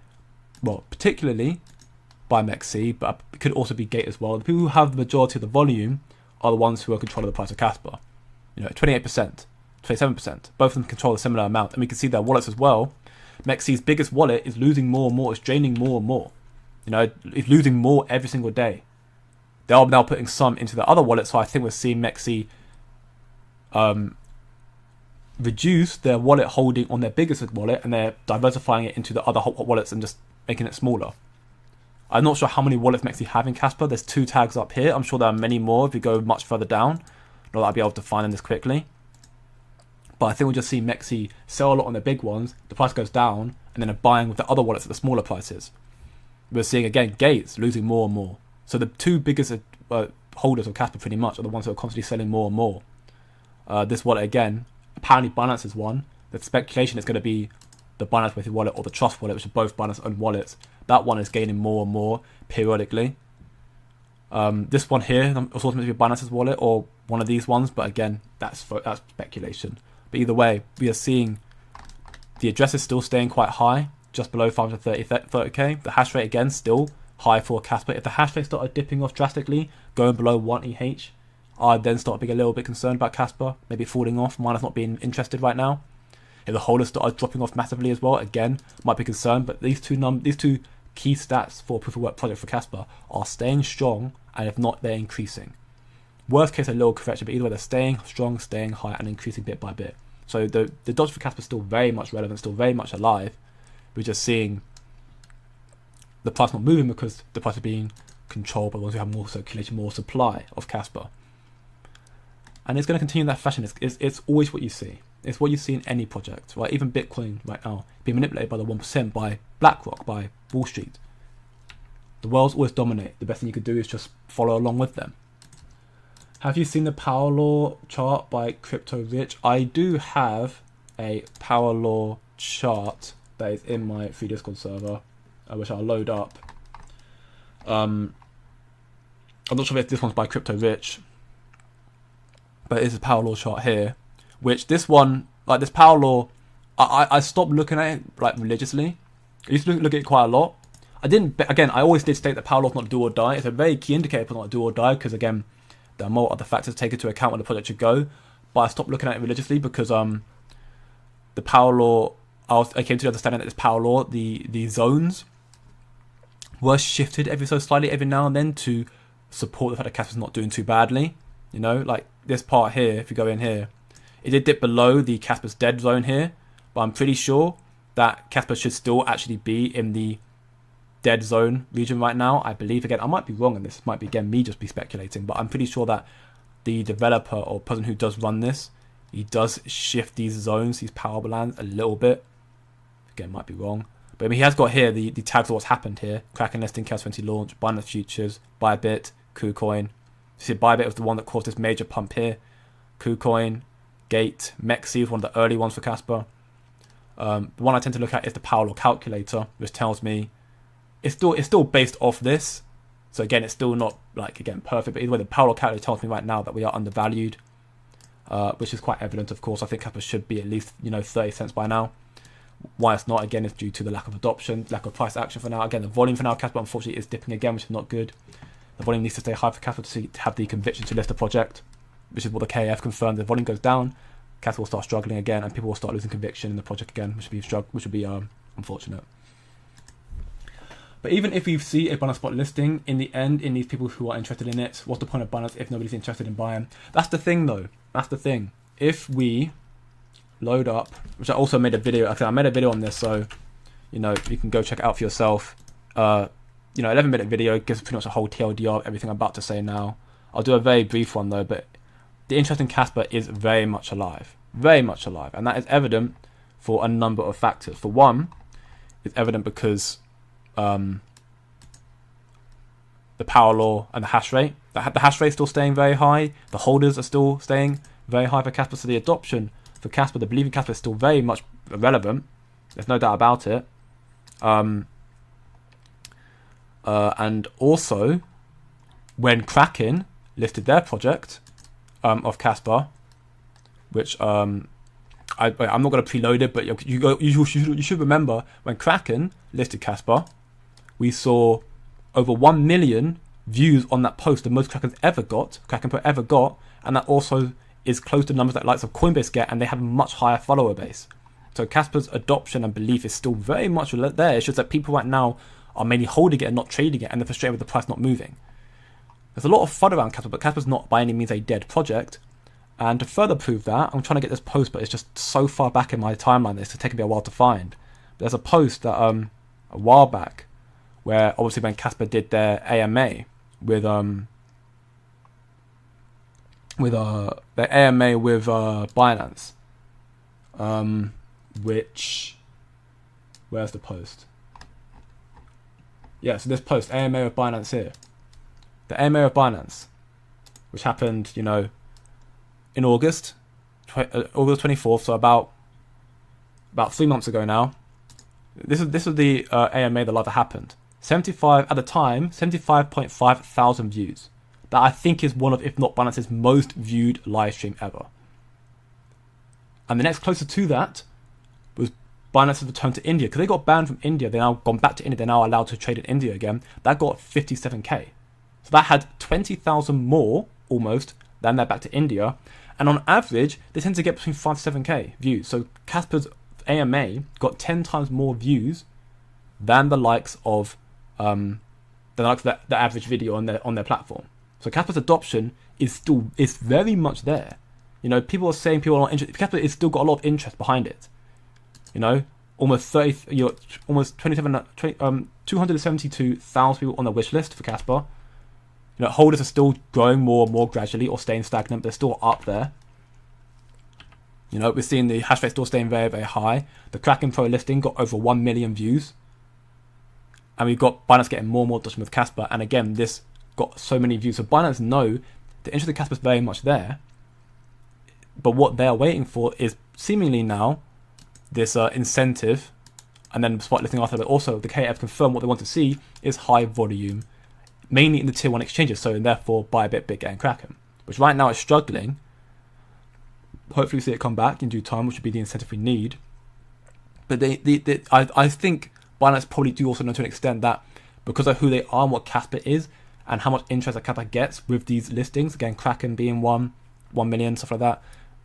well, particularly by MEXC, but it could also be Gate as well. The people who have the majority of the volume are the ones who are controlling the price of Kaspa. You know, 28%, 27%. Both of them control a similar amount, and we can see their wallets as well. MEXC's biggest wallet is losing more and more. It's draining more and more. You know, it's losing more every single day. They are now putting some into the other wallet, so I think we're seeing Mexi reduce their wallet holding on their biggest wallet, and they're diversifying it into the other hot wallets and just making it smaller. I'm not sure how many wallets Mexi have in Kaspa. There's 2 tags up here. I'm sure there are many more if you go much further down. Not that I'll be able to find them this quickly. But I think we'll just see Mexi sell a lot on the big ones, the price goes down, and then are buying with the other wallets at the smaller prices. We're seeing, again, Gates losing more and more. So the 2 biggest holders of Kaspa pretty much are the ones who are constantly selling more and more. This wallet, again, apparently Binance is one. The speculation is going to be the Binance Weighted wallet or the Trust wallet, which are both Binance owned wallets. That one is gaining more and more periodically. This one here is also meant to be Binance's wallet or one of these ones, but again, that's speculation. But either way, we are seeing the addresses still staying quite high, just below 530k. The hash rate, again, still high for Kaspa. If the hash rate started dipping off drastically, going below 1 EH, I'd then start being a little bit concerned about Kaspa, maybe falling off, minus not being interested right now. If the holders started dropping off massively as well, again, might be concerned. But these two key stats for a proof of work project for Kaspa are staying strong, and if not, they're increasing. Worst case, a little correction, but either way, they're staying strong, staying high, and increasing bit by bit. So the adoption for Kaspa is still very much relevant, still very much alive. We're just seeing the price not moving because the price is being controlled by the ones who have more circulation, more supply of Kaspa. And it's going to continue in that fashion. It's always what you see. It's what you see in any project, right? Even Bitcoin right now being manipulated by the 1%, by BlackRock, by Wall Street. The world's always dominate. The best thing you could do is just follow along with them. Have you seen the power law chart by Crypto Rich? I do have a power law chart that is in my free Discord server, which I'll load up. I'm not sure if this one's by Crypto Rich, but it's a power law chart here. Which this one, like this power law, I stopped looking at it like religiously. I used to look at it quite a lot. I always did state that power law is not do or die. It's a very key indicator for not do or die because again, there are more other factors to take into account when the project should go. But I stopped looking at it religiously because the power law, I came to the understanding that this power law, the zones were shifted every so slightly every now and then to support the fact that Kaspa's not doing too badly. You know, like this part here, if you go in here, it did dip below the Kaspa's dead zone here, but I'm pretty sure that Kaspa should still actually be in the dead zone region right now. I believe, again, I might be wrong, and this might be, again, me just be speculating, but I'm pretty sure that the developer or person who does run this, he does shift these zones, these power bands a little bit. Again, might be wrong. But I mean, he has got here the tags of what's happened here. Kraken listing, Chaos 20 launch, Binance Futures, Bybit, KuCoin. You see, Bybit was the one that caused this major pump here. KuCoin, Gate, Mexi is one of the early ones for Kaspa. The one I tend to look at is the power law calculator, which tells me it's still based off this. So again, it's still not like again perfect, but either way, the power law calculator tells me right now that we are undervalued, which is quite evident. Of course, I think Kaspa should be at least 30 cents by now. Why it's not, again, is due to the lack of adoption, lack of price action for now. Again, the volume for now, Kaspa unfortunately is dipping again, which is not good. The volume needs to stay high for Kaspa to have the conviction to list the project, which is what the KF confirmed. The volume goes down, Kaspa will start struggling again, and people will start losing conviction in the project again, which would be unfortunate. But even if we see a Binance spot listing, in the end, in these people who are interested in it, what's the point of Binance if nobody's interested in buying? That's the thing, though. That's the thing. If we load up, which I also made a video. Actually, I made a video on this, so you can go check it out for yourself. 11-minute video gives pretty much a whole TLDR of everything I'm about to say now. I'll do a very brief one though, but the interest in Kaspa is very much alive, and that is evident for a number of factors. For one, it's evident because the power law and the hash rate. The hash rate is still staying very high. The holders are still staying very high for Kaspa, so the adoption for Kaspa, the belief in Kaspa is still very much relevant. There's no doubt about it. And also, when Kraken listed their project of Kaspa, which I'm not going to preload it, but you should remember when Kraken listed Kaspa, we saw over 1 million views on that post, the most Kraken ever got, and that also is close to numbers that likes of Coinbase get, and they have a much higher follower base. So Kaspa's adoption and belief is still very much there. It's just that people right now are mainly holding it and not trading it, and they're frustrated with the price not moving. There's a lot of FUD around Kaspa, but Kaspa's not by any means a dead project. And to further prove that, I'm trying to get this post, but it's just so far back in my timeline that it's taking me a while to find. But there's a post that a while back where obviously when Kaspa did their AMA with Binance, which, where's the post? Yeah, so this post, AMA with Binance here. The AMA of Binance, which happened, you know, in August 24th, so about 3 months ago now. This is the AMA that live that happened. 75.5 thousand views. That I think is one of, if not Binance's most viewed live stream ever. And the next closer to that was Binance's return to India, because they got banned from India. They're now gone back to India. They're now allowed to trade in India again. That got 57k. So that had 20,000 more, almost, than they're back to India. And on average, they tend to get between 5 to 7k views. So Kaspa's AMA got 10 times more views than the likes of the average video on their platform. So Kaspa's adoption is very much there. You know, people are saying people are not interested. Kaspa is still got a lot of interest behind it. You know, almost 272,000 people on the wish list for Kaspa. You know, holders are still growing more and more gradually or staying stagnant, but they're still up there. You know, we're seeing the hash rate still staying very, very high. The Kraken Pro listing got over 1 million views. And we've got Binance getting more and more adoption with Kaspa. And again, this got so many views. So Binance know the interest in Kaspa is very much there. But what they're waiting for is seemingly now this incentive, and then spot listing after, but also the KF confirmed what they want to see is high volume, mainly in the tier 1 exchanges, so and therefore Bybit, BitGet and Kraken, which right now is struggling. Hopefully we see it come back in due time, which would be the incentive we need. But I think Binance probably do also know to an extent that because of who they are and what Kaspa is, and how much interest that Kaspa gets with these listings, again Kraken being 1 million, stuff like that,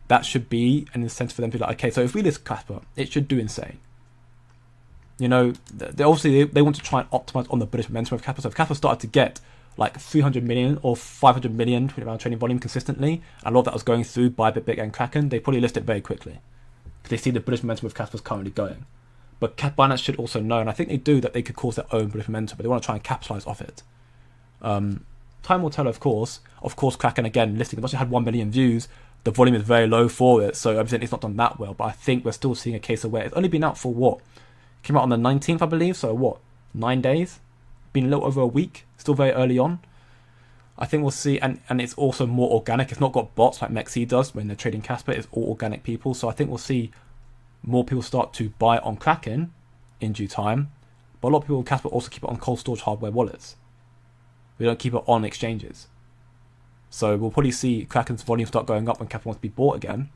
that should be an incentive for them to be like, okay, so if we list Kaspa, it should do insane. You know, they obviously they want to try and optimize on the bullish momentum of Kaspa. So if Kaspa started to get like 300 million or 500 million around trading volume consistently, and a lot of that was going through Bybit, BitGet and Kraken, they probably list it very quickly because they see the bullish momentum of Kaspa's currently going. But Binance should also know, and I think they do, that they could cause their own bullish momentum, but they want to try and capitalize off it. Time will tell, of course. Of course, Kraken again listing, it must have had 1 million views. The volume is very low for it, so evidently it's not done that well. But I think we're still seeing a case of where it's only been out for what? Came out on the 19th, I believe. So what? 9 days? Been a little over a week. Still very early on. I think we'll see, and it's also more organic. It's not got bots like Mexi does when they're trading Kaspa. It's all organic people. So I think we'll see more people start to buy on Kraken in due time. But a lot of people on Kaspa also keep it on cold storage hardware wallets. We don't keep it on exchanges. So we'll probably see Kraken's volume start going up when Kaspa wants to be bought again.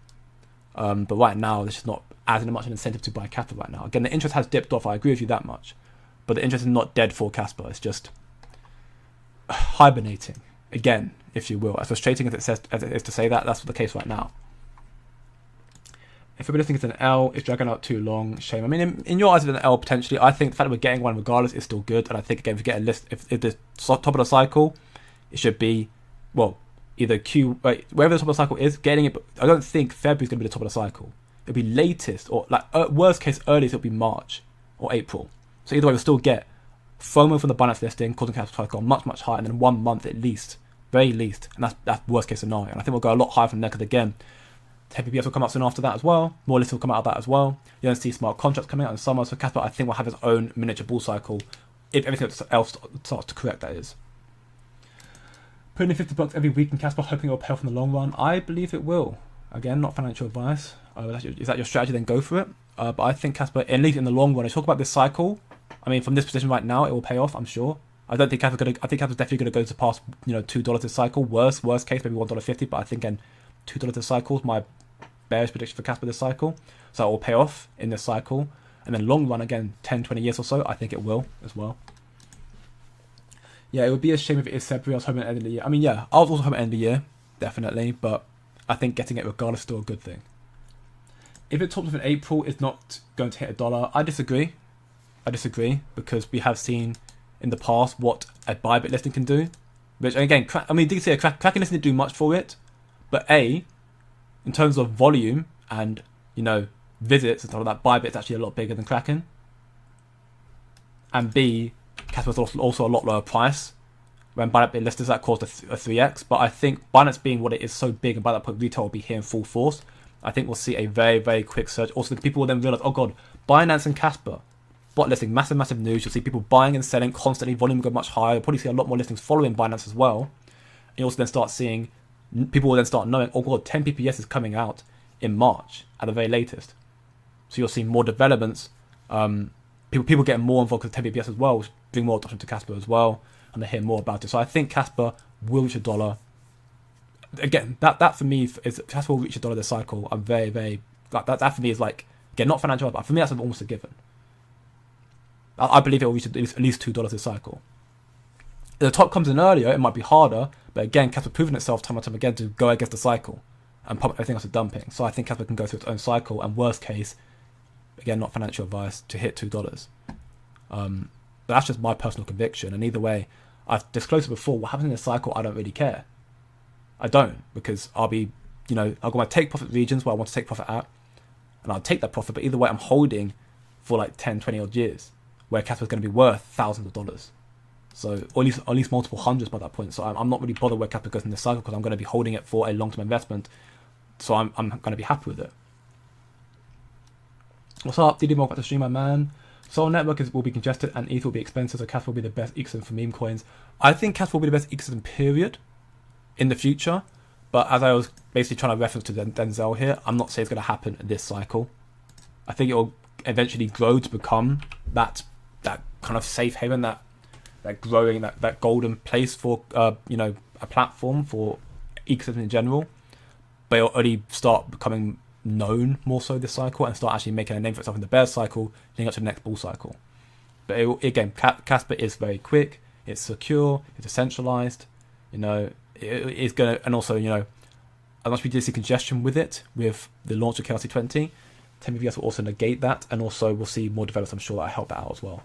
But right now, there's just not as much an incentive to buy Kaspa right now. Again, the interest has dipped off. I agree with you that much. But the interest is not dead for Kaspa. It's just hibernating. Again, if you will. As frustrating as it is to say that, that's the case right now. If everybody thinks it's an L, it's dragging out too long. Shame. I mean, in your eyes, it's an L potentially. I think the fact that we're getting one regardless is still good. And I think, again, if you get a list, if the top of the cycle, it should be, well, either wherever the top of the cycle is, getting it. But I don't think February is going to be the top of the cycle. It'll be latest, or like worst case, earliest, it'll be March or April. So either way, we'll still get FOMO from the Binance listing, causing Kaspa to go much, much higher, and then 1 month at least, very least. And that's worst case scenario. And I think we'll go a lot higher from there because, again, 10 PPS will come out soon after that as well. More lists will come out of that as well. You're going to see smart contracts coming out in summer. So Kaspa, I think, will have its own miniature bull cycle if everything else starts to correct, that is. Putting in $50 every week in Kaspa, hoping it will pay off in the long run. I believe it will. Again, not financial advice. Is that your strategy? Then go for it. But I think Kaspa, at least in the long run, I talk about this cycle. I mean, from this position right now, it will pay off, I'm sure. I think Kaspa's definitely going to go to pass, $2 this cycle. Worst case, maybe $1.50. But I think, again, $2 this cycle is my bearish prediction for Kaspa this cycle. So it will pay off in this cycle. And then long run, again, 10, 20 years or so, I think it will as well. Yeah, it would be a shame if it is February. I was hoping at the end of the year. I mean, yeah, I was also hoping at the end of the year, definitely. But I think getting it regardless is still a good thing. If it tops off in April, it's not going to hit $1. I disagree. I disagree, because we have seen in the past what a Bybit listing can do. Which, again, I mean, you can see a Kraken listing didn't do much for it, but A, in terms of volume and, you know, visits and stuff like that, Bybit's actually a lot bigger than Kraken. And B, Kaspa's also a lot lower price. When Binance listed, that caused a 3x. But I think Binance being what it is so big, and by that point retail will be here in full force, I think we'll see a very, very quick surge. Also, people will then realize, oh god, Binance and Kaspa, bot listing, massive news. You'll see people buying and selling constantly, volume will go much higher. You'll probably see a lot more listings following Binance as well. And you also then start seeing, people will then start knowing, oh god, 10 PPS is coming out in March at the very latest. So you'll see more developments. People getting more involved with 10 PPS as well, which bring more adoption to Kaspa as well, and they hear more about it. So I think Kaspa will reach $1. Again, that for me is Kaspa will reach $1 this cycle. I'm very like that for me is like, again, not financial, but for me that's almost a given. I believe it will reach at least $2 this cycle. If the top comes in earlier, it might be harder, but again, Kaspa proven itself time and time again to go against the cycle and pump everything else to dumping. So I think Kaspa can go through its own cycle, and worst case, again, not financial advice, to hit $2. But that's just my personal conviction. And either way, I've disclosed it before, what happens in this cycle, I don't really care. I don't, because I'll be, you know, I've got my take profit regions where I want to take profit at, and I'll take that profit, but either way, I'm holding for like 10, 20 odd years, where Kaspa's going to be worth thousands of dollars. So, or at least multiple hundreds by that point. So I'm not really bothered where Kaspa goes in this cycle, because I'm going to be holding it for a long-term investment. So I'm going to be happy with it. What's up, DD? Welcome back to stream, my man. Sol network will be congested and ETH will be expensive, so Kaspa will be the best ecosystem for meme coins. I think Kaspa will be the best ecosystem, period, in the future. But as I was basically trying to reference to Denzel here, I'm not saying it's going to happen this cycle. I think it will eventually grow to become that kind of safe haven, that growing, that golden place for you know, a platform for ecosystem in general. But it'll only start becoming known more so this cycle and start actually making a name for itself in the bear cycle, leading up to the next bull cycle. But again, Kaspa is very quick, it's secure, it's decentralized, you know, it's gonna, and also, you know, as much as we did see congestion with it, with the launch of KRC20, 10 BVS will also negate that, and also we'll see more developers, I'm sure, that help that out as well.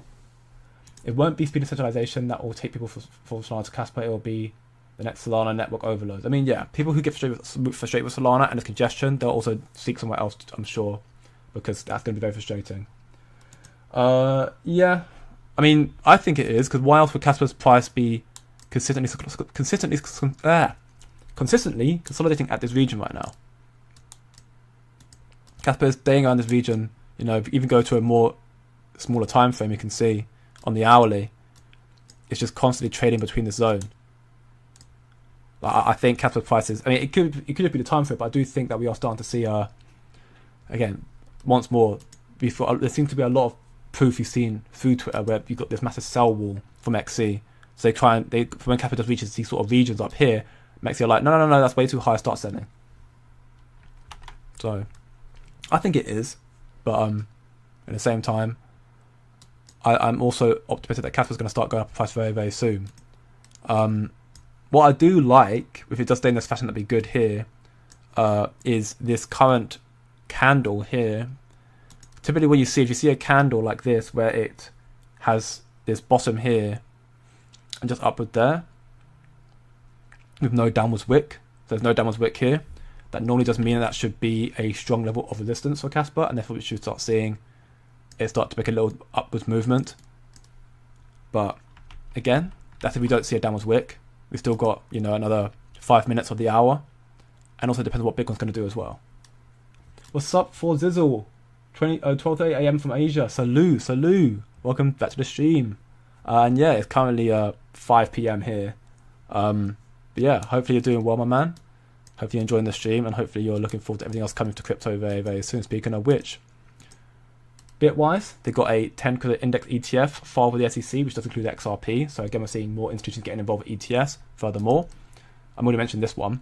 It won't be speed decentralization that will take people from Solana to Kaspa, it will be the next Solana network overload. I mean, yeah, people who get frustrated with Solana and its congestion, they'll also seek somewhere else, I'm sure, because that's going to be very frustrating. Yeah, I mean, I think it is, because why else would Kaspa's price be consistently consolidating at this region right now? Kaspa is staying around this region. You know, if you even go to a more smaller time frame, you can see on the hourly, it's just constantly trading between this zone. I think Kaspa's prices, I mean, it could just be the time frame, but I do think that we are starting to see, again, once more, there seems to be a lot of proof you've seen through Twitter where you've got this massive sell wall from XC. So when Kaspa does reach these sort of regions up here, XC are like, no, that's way too high, start selling. So I think it is, but at the same time, I'm also optimistic that Kaspa's going to start going up in price very, very soon. What I do like, if it does stay in this fashion, that'd be good here, is this current candle here. Typically if you see a candle like this, where it has this bottom here, and just upward there, with no downwards wick, so there's no downwards wick here, that normally does mean that should be a strong level of resistance for Kaspa, and therefore we should start seeing it start to make a little upwards movement. But again, that's if we don't see a downwards wick. We've still got, you know, another 5 minutes of the hour, and also depends on what Bitcoin's going to do as well. What's up for Zizzle? 12:30 AM from Asia. Salut. Welcome back to the stream. And yeah, it's currently 5 PM here. But yeah, hopefully you're doing well, my man. Hopefully you're enjoying the stream, and hopefully you're looking forward to everything else coming to crypto very, very soon. Speaking of which, Bitwise, they've got a 10 index ETF filed with the SEC, which does include XRP. So again, we're seeing more institutions getting involved with ETFs. Furthermore, I'm going to mention this one.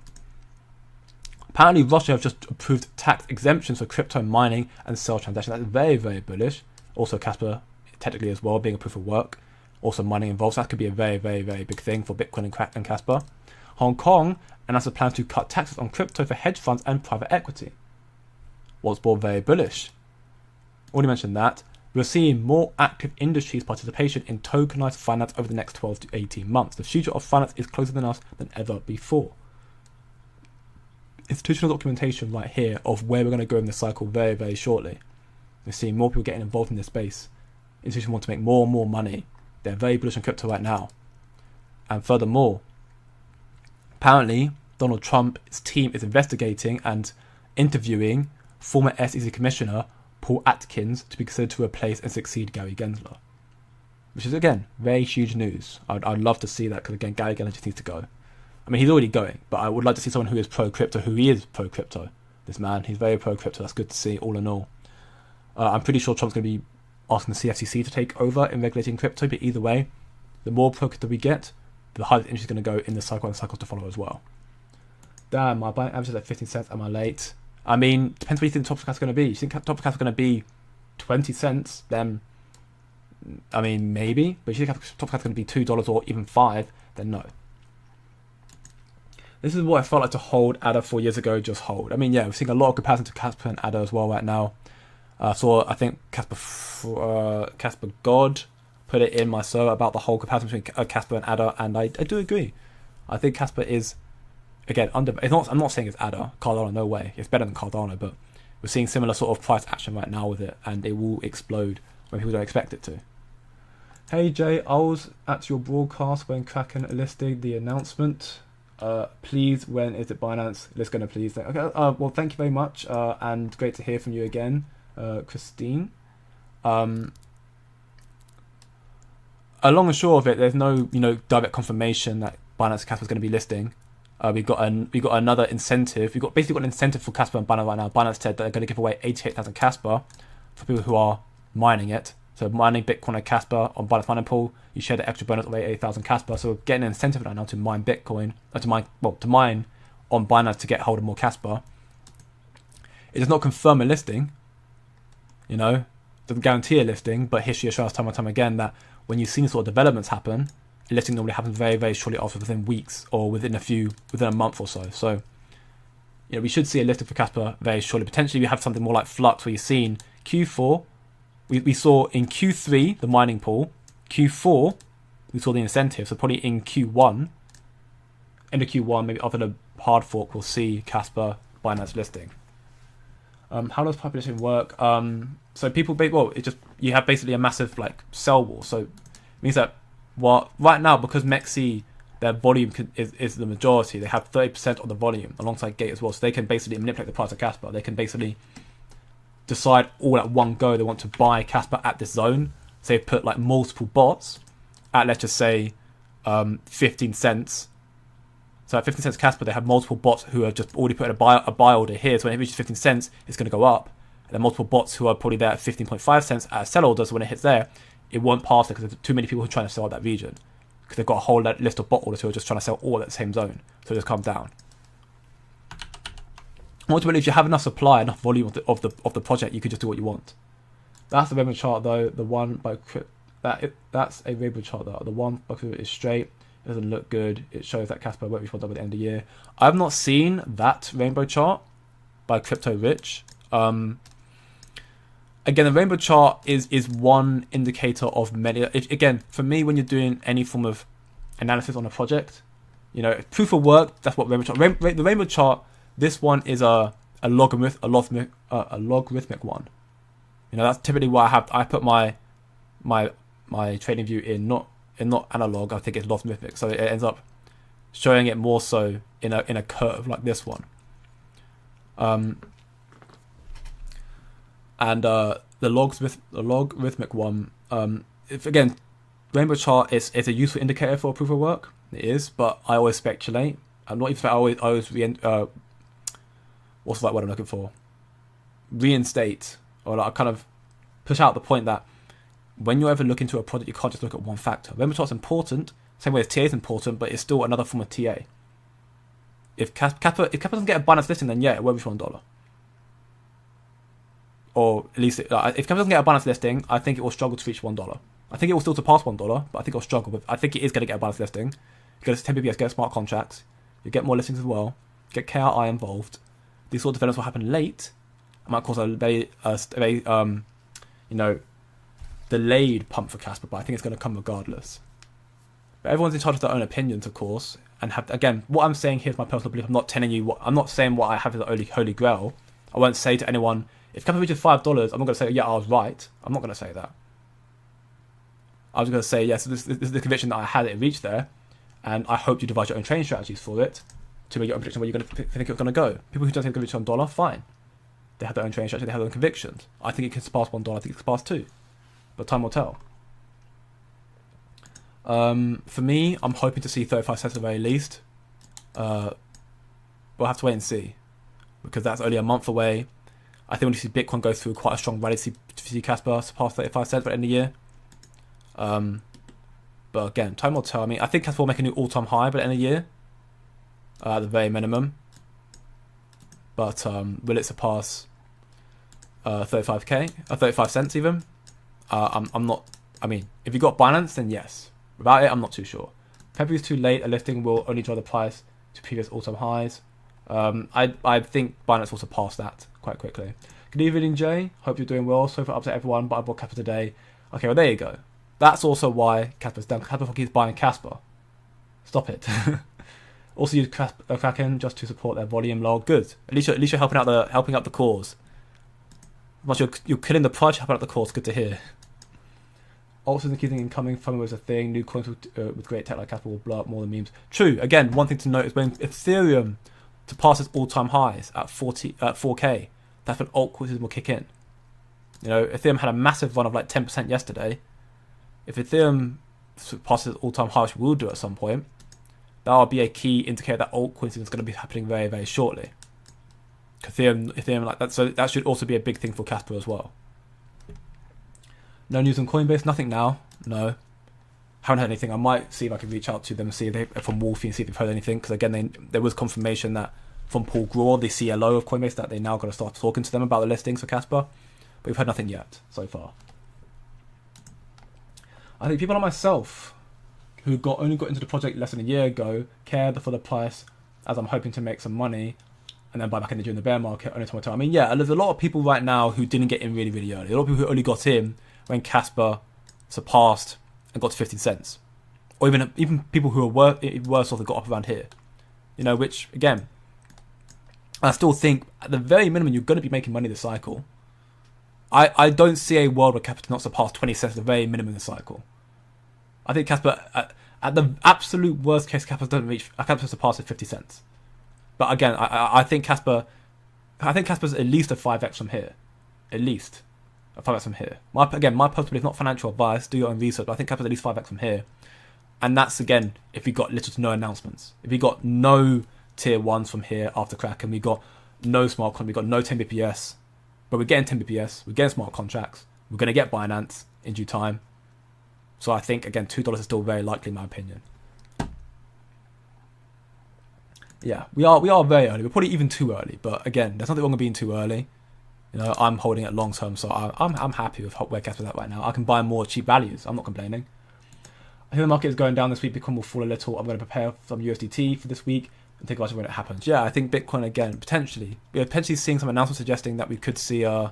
Apparently, Russia have just approved tax exemptions for crypto mining and sell transactions. That's very, very bullish. Also, Kaspa, technically as well, being a proof of work. Also, mining involved. So that could be a very, very, very big thing for Bitcoin and Kaspa. Hong Kong announced a plan to cut taxes on crypto for hedge funds and private equity. Was both very bullish. Already mentioned that. we're seeing more active industries participation in tokenized finance over the next 12 to 18 months. The future of finance is closer than us than ever before. Institutional documentation right here of where we're going to go in this cycle very, very shortly. We're seeing more people getting involved in this space. Institutions want to make more and more money. They're very bullish on crypto right now. And furthermore, apparently Donald Trump's team is investigating and interviewing former SEC Commissioner Paul Atkins to be considered to replace and succeed Gary Gensler. Which is, again, very huge news. I'd love to see that because, again, Gary Gensler just needs to go. I mean, he's already going, but I would like to see someone who is pro-crypto, who he is pro-crypto. This man, he's very pro-crypto. That's good to see, all in all. I'm pretty sure Trump's going to be asking the CFTC to take over in regulating crypto, but either way, the more pro-crypto we get, the higher the interest is going to go in the cycle and cycles to follow as well. Damn, my buying average is at 15 cents. Am I late? I mean, depends what you think the top of Kas is going to be. If you think top of Kas is going to be 20 cents, then, I mean, maybe. But if you think top of Kas is going to be $2 or even $5, then no. This is what I felt like to hold ADA 4 years ago, just hold. I mean, yeah, we're seeing a lot of comparison to Kaspa and ADA as well right now. I think Kaspa God put it in my server about the whole comparison between Kaspa and ADA, and I do agree. I think Kaspa is, again, I'm not saying it's ADA, Cardano, no way. It's better than Cardano, but we're seeing similar sort of price action right now with it, and it will explode when people don't expect it to. Hey Jay, I was at your broadcast when Kraken listed the announcement. Please, when is it Binance? Let's go, please. Okay. Well, thank you very much, and great to hear from you again, Christine. Along and short of it, there's no direct confirmation that Binance and Kaspa is going to be listing. We got another incentive. We got an incentive for Kaspa and Binance right now. Binance said that they're going to give away 88,000 Kaspa for people who are mining it. So mining Bitcoin and Kaspa on Binance mining pool, you share the extra bonus of 88,000 Kaspa. So we're getting an incentive right now to mine Bitcoin, to mine on Binance to get hold of more Kaspa. It does not confirm a listing, doesn't guarantee a listing, but history has shown us time and time again that when you've seen these sort of developments happen, a listing normally happens very, very shortly after, within weeks or within a month or so. So, we should see a listing for Kaspa very shortly. Potentially, we have something more like Flux, where you've seen Q4. We saw in Q3 the mining pool. Q4 we saw the incentive. So probably in Q1, end of Q1, maybe after the hard fork, we'll see Kaspa Binance listing. How does population work? So people, you have basically a massive sell wall. So it means that right now, because Mexi, their volume is the majority, they have 30% of the volume alongside Gate as well. So they can basically manipulate the price of Kaspa. They can basically decide all at one go they want to buy Kaspa at this zone. So they put multiple bots at, let's just say, 15 cents. So at 15 cents Kaspa, they have multiple bots who have just already put a buy order here. So when it reaches 15 cents, it's going to go up. And then multiple bots who are probably there at 15.5 cents at a sell order. So when it hits there, it won't pass it because there's too many people who are trying to sell at that region. Because they've got a whole list of bot orders who are just trying to sell all at the same zone. So it just comes down. Ultimately, if you have enough supply, enough volume of the project, you can just do what you want. That's the Rainbow chart, though. The one by that's a Rainbow chart, though. The one by is straight. It doesn't look good. It shows that Kaspa won't be funded by the end of the year. I've not seen that Rainbow chart by Crypto Rich. Again, the Rainbow chart is one indicator of many. Again, for me, when you're doing any form of analysis on a project, proof of work. That's what Rainbow chart. The Rainbow chart. This one is a logarithmic one. That's typically why I put my trading view in not analog. I think it's logarithmic, so it ends up showing it more so in a curve like this one. And the logarithmic one. Again, Rainbow chart is a useful indicator for proof of work. It is, but I always speculate. I'm not even. I always what's the right word I'm looking for? Reinstate, or kind of push out the point that when you ever look into a project, you can't just look at one factor. Rainbow chart's important, same way as TA is important, but it's still another form of TA. If Kaspa doesn't get a Binance listing, then yeah, it won't be $1. Or at least, if Kaspa doesn't get a Binance listing, I think it will struggle to reach $1. I think it will still surpass $1, but I think it'll struggle. But I think it is going to get a Binance listing. You get 10 BPS, get smart contracts, you get more listings as well, get KRI involved. These sort of developments will happen late. It might cause a very delayed pump for Kaspa, but I think it's going to come regardless. But everyone's in charge of their own opinions, of course, and again, what I'm saying here is my personal belief. I'm not telling you I'm not saying what I have as the holy grail. I won't say to anyone, if Kaspa reaches $5, I'm not going to say, yeah, I was right. I'm not going to say that. I was going to say, yes, this is the conviction that I had it reached there, and I hope you devise your own trading strategies for it to make your own prediction where you're going to think it's going to go. People who don't have conviction on dollar, fine. They have their own trading strategy, they have their own convictions. I think it can surpass $1, I think it can surpass $2. But time will tell. For me, I'm hoping to see 35 cents at the very least. We'll have to wait and see, because that's only a month away. I think when you see Bitcoin go through quite a strong rally, to see Kaspa surpass 35 cents by the end of the year. But again, time will tell. I mean, I think Kaspa will make a new all-time high by the end of the year, at the very minimum. But will it surpass 35k, 35 cents even? I'm not. I mean, if you got Binance, then yes. Without it, I'm not too sure. February's too late. A lifting will only drive the price to previous all-time highs. I think Binance will surpass that quite quickly. Good evening, Jay. Hope you're doing well. So far, up to everyone, but I bought Kaspa today. Okay, well there you go. That's also why Kaspa's down. Kaspa keeps buying Kaspa. Stop it. Also use Kraken just to support their volume log. Good. At least you're helping out the cause. Once you're killing the price, helping out the cause. Good to hear. Also, the key thing incoming FOMO is a thing. New coins with great tech like Kaspa will blow up more than memes. True. Again, one thing to note is when Ethereum surpasses all-time highs at 4K, that's when altcoins will kick in. You know, Ethereum had a massive run of like 10% yesterday. If Ethereum surpasses all-time highs, which we will do at some point, that will be a key indicator that altcoins is going to be happening very, very shortly. Ethereum like that, so that should also be a big thing for Kaspa as well. No news on Coinbase, nothing now. No, haven't heard anything. I might see if I can reach out to them and see if they from Wolfie and see if they've heard anything. Because again, there was confirmation that from Paul Grohr, the CLO of Coinbase, that they now got to start talking to them about the listings for Kaspa. But we've heard nothing yet so far. I think people like myself, who only got into the project less than a year ago, cared for the price, as I'm hoping to make some money, and then buy back in during the bear market only time. I mean, yeah, there's a lot of people right now who didn't get in really, really early. A lot of people who only got in when Kaspa surpassed and got to 15 cents. Or even people who are worse off that got up around here. You know, which, again, I still think, at the very minimum, you're going to be making money this cycle. I don't see a world where Kaspa does not surpass 20 cents at the very minimum in the cycle. I think Kaspa, at the absolute worst case, Kaspa surpasses 50 cents. But again, I think Kaspa's at least a 5x from here. At least a 5x from here. My personal belief, not financial advice, do your own research, but I think Kaspa's at least 5x from here. And that's, again, if we got little to no announcements. If we got no tier 1s from here after Kraken, we got no smart contracts, we got no 10 BPS. But we're getting 10 BPS, we're getting smart contracts, we're going to get Binance in due time. So I think, again, $2 is still very likely in my opinion. Yeah, we are very early. We're probably even too early. But again, there's nothing wrong with being too early. You know, I'm holding it long term, so I'm happy with where Kaspa's at right now. I can buy more cheap values. I'm not complaining. I think the market is going down this week. Bitcoin will fall a little. I'm going to prepare some USDT for this week and take advantage of when it happens. Yeah, I think Bitcoin again potentially. We're potentially seeing some announcements suggesting that we could see why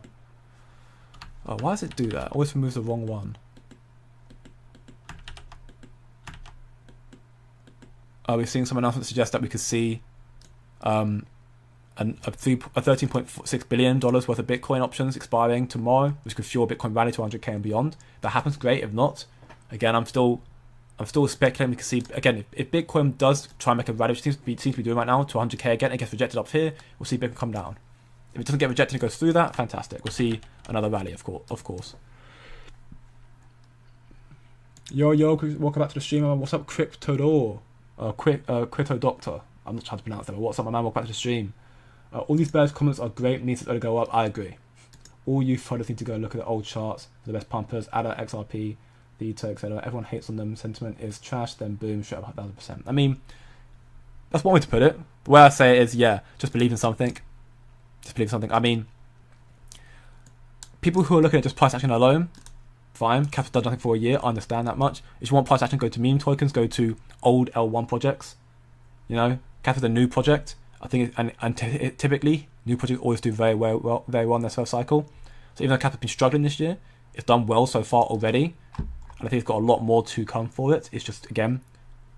does it do that? Always removes the wrong one. We're seeing some announcements suggest that we could see a $13.6 billion worth of Bitcoin options expiring tomorrow, which could fuel Bitcoin rally to 100k and beyond. If that happens, great. If not, again, I'm still speculating. We can see again if Bitcoin does try and make a rally, which seems to be doing right now, to 100k again, it gets rejected up here. We'll see Bitcoin come down. If it doesn't get rejected and goes through that, fantastic. We'll see another rally, of course. Yo, welcome back to the stream. What's up, Cryptodor? Crypto Doctor. I'm not trying to pronounce that, but what's up, my man? Welcome back to the stream. All these bears comments are great, needs to go up. I agree. All you followers need to go look at the old charts, the best pumpers, ADA, XRP, Theta, etc. Everyone hates on them. Sentiment is trash, then boom, straight up 1,000%. I mean, that's one way to put it. The way I say it is, yeah, just believe in something. Just believe in something. I mean, people who are looking at just price action alone, fine. Kaspa's done nothing for a year. I understand that much. If you want price action, go to meme tokens, go to old L1 projects. You know, Kaspa's a new project. I think, typically, new projects always do very well in their first cycle. So even though Kaspa's been struggling this year, It's done well so far already, and I think it's got a lot more to come for it. It's just, again,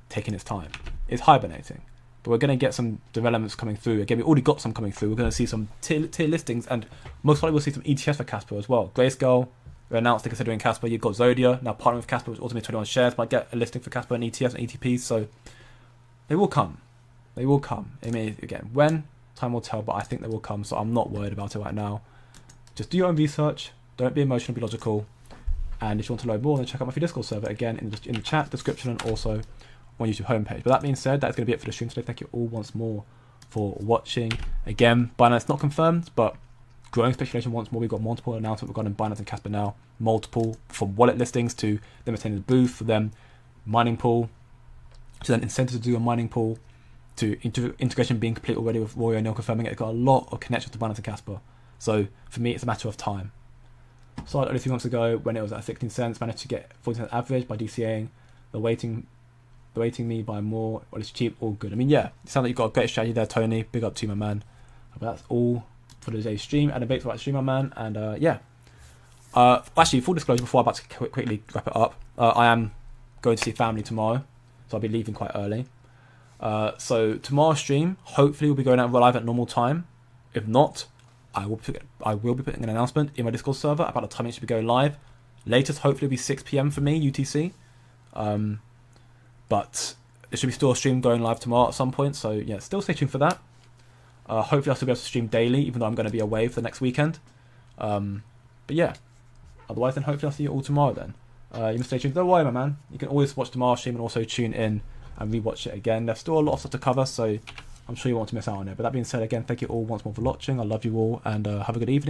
taking its time. It's hibernating. But we're going to get some developments coming through. Again, we already got some coming through. We're going to see some tier listings, and most likely we'll see some ETFs for Kaspa as well. Grayscale, we announced they're considering Kaspa. You've got Zodia, now partnering with Kaspa, which also means 21 shares. Might get a listing for Kaspa and ETFs and ETPs, so they will come. They will come. I mean, again, when? Time will tell, but I think they will come, so I'm not worried about it right now. Just do your own research. Don't be emotional, be logical. And if you want to learn more, then check out my free Discord server, again, in the chat description and also on YouTube homepage. But that being said, that's going to be it for the stream today. Thank you all once more for watching. Again, Binance not confirmed, but growing speculation once more. We've got multiple announcements regarding Binance and Kaspa now. Multiple, from wallet listings to them attending the booth, for them mining pool, to then incentives to do a mining pool, to integration being complete already with Roy O'Neill confirming it. It's got a lot of connections to Binance and Kaspa. So for me, it's a matter of time. Started only 3 months ago when it was at 16 cents, managed to get 40 cents average by DCAing. They're waiting me by more. Well, it's cheap, all good. I mean, yeah, it sounds like you've got a great strategy there, Tony. Big up to you, my man. But that's all for today's stream. And a bit about stream, my man. And yeah. Actually, full disclosure before I'm about to quickly wrap it up. I am going to see family tomorrow, so I'll be leaving quite early. So tomorrow's stream, hopefully we'll be going out live at normal time. If not, I will be putting an announcement in my Discord server about the time it should be going live. Latest, hopefully, will be 6 PM for me, UTC. But there should be still a stream going live tomorrow at some point. So yeah, still stay tuned for that. Hopefully I'll still be able to stream daily, even though I'm going to be away for the next weekend. But yeah, otherwise then hopefully I'll see you all tomorrow then. You must stay tuned. Don't worry, my man. You can always watch tomorrow's stream and also tune in and rewatch it again. There's still a lot of stuff to cover, so I'm sure you won't miss out on it. But that being said, again, thank you all once more for watching. I love you all, and have a good evening.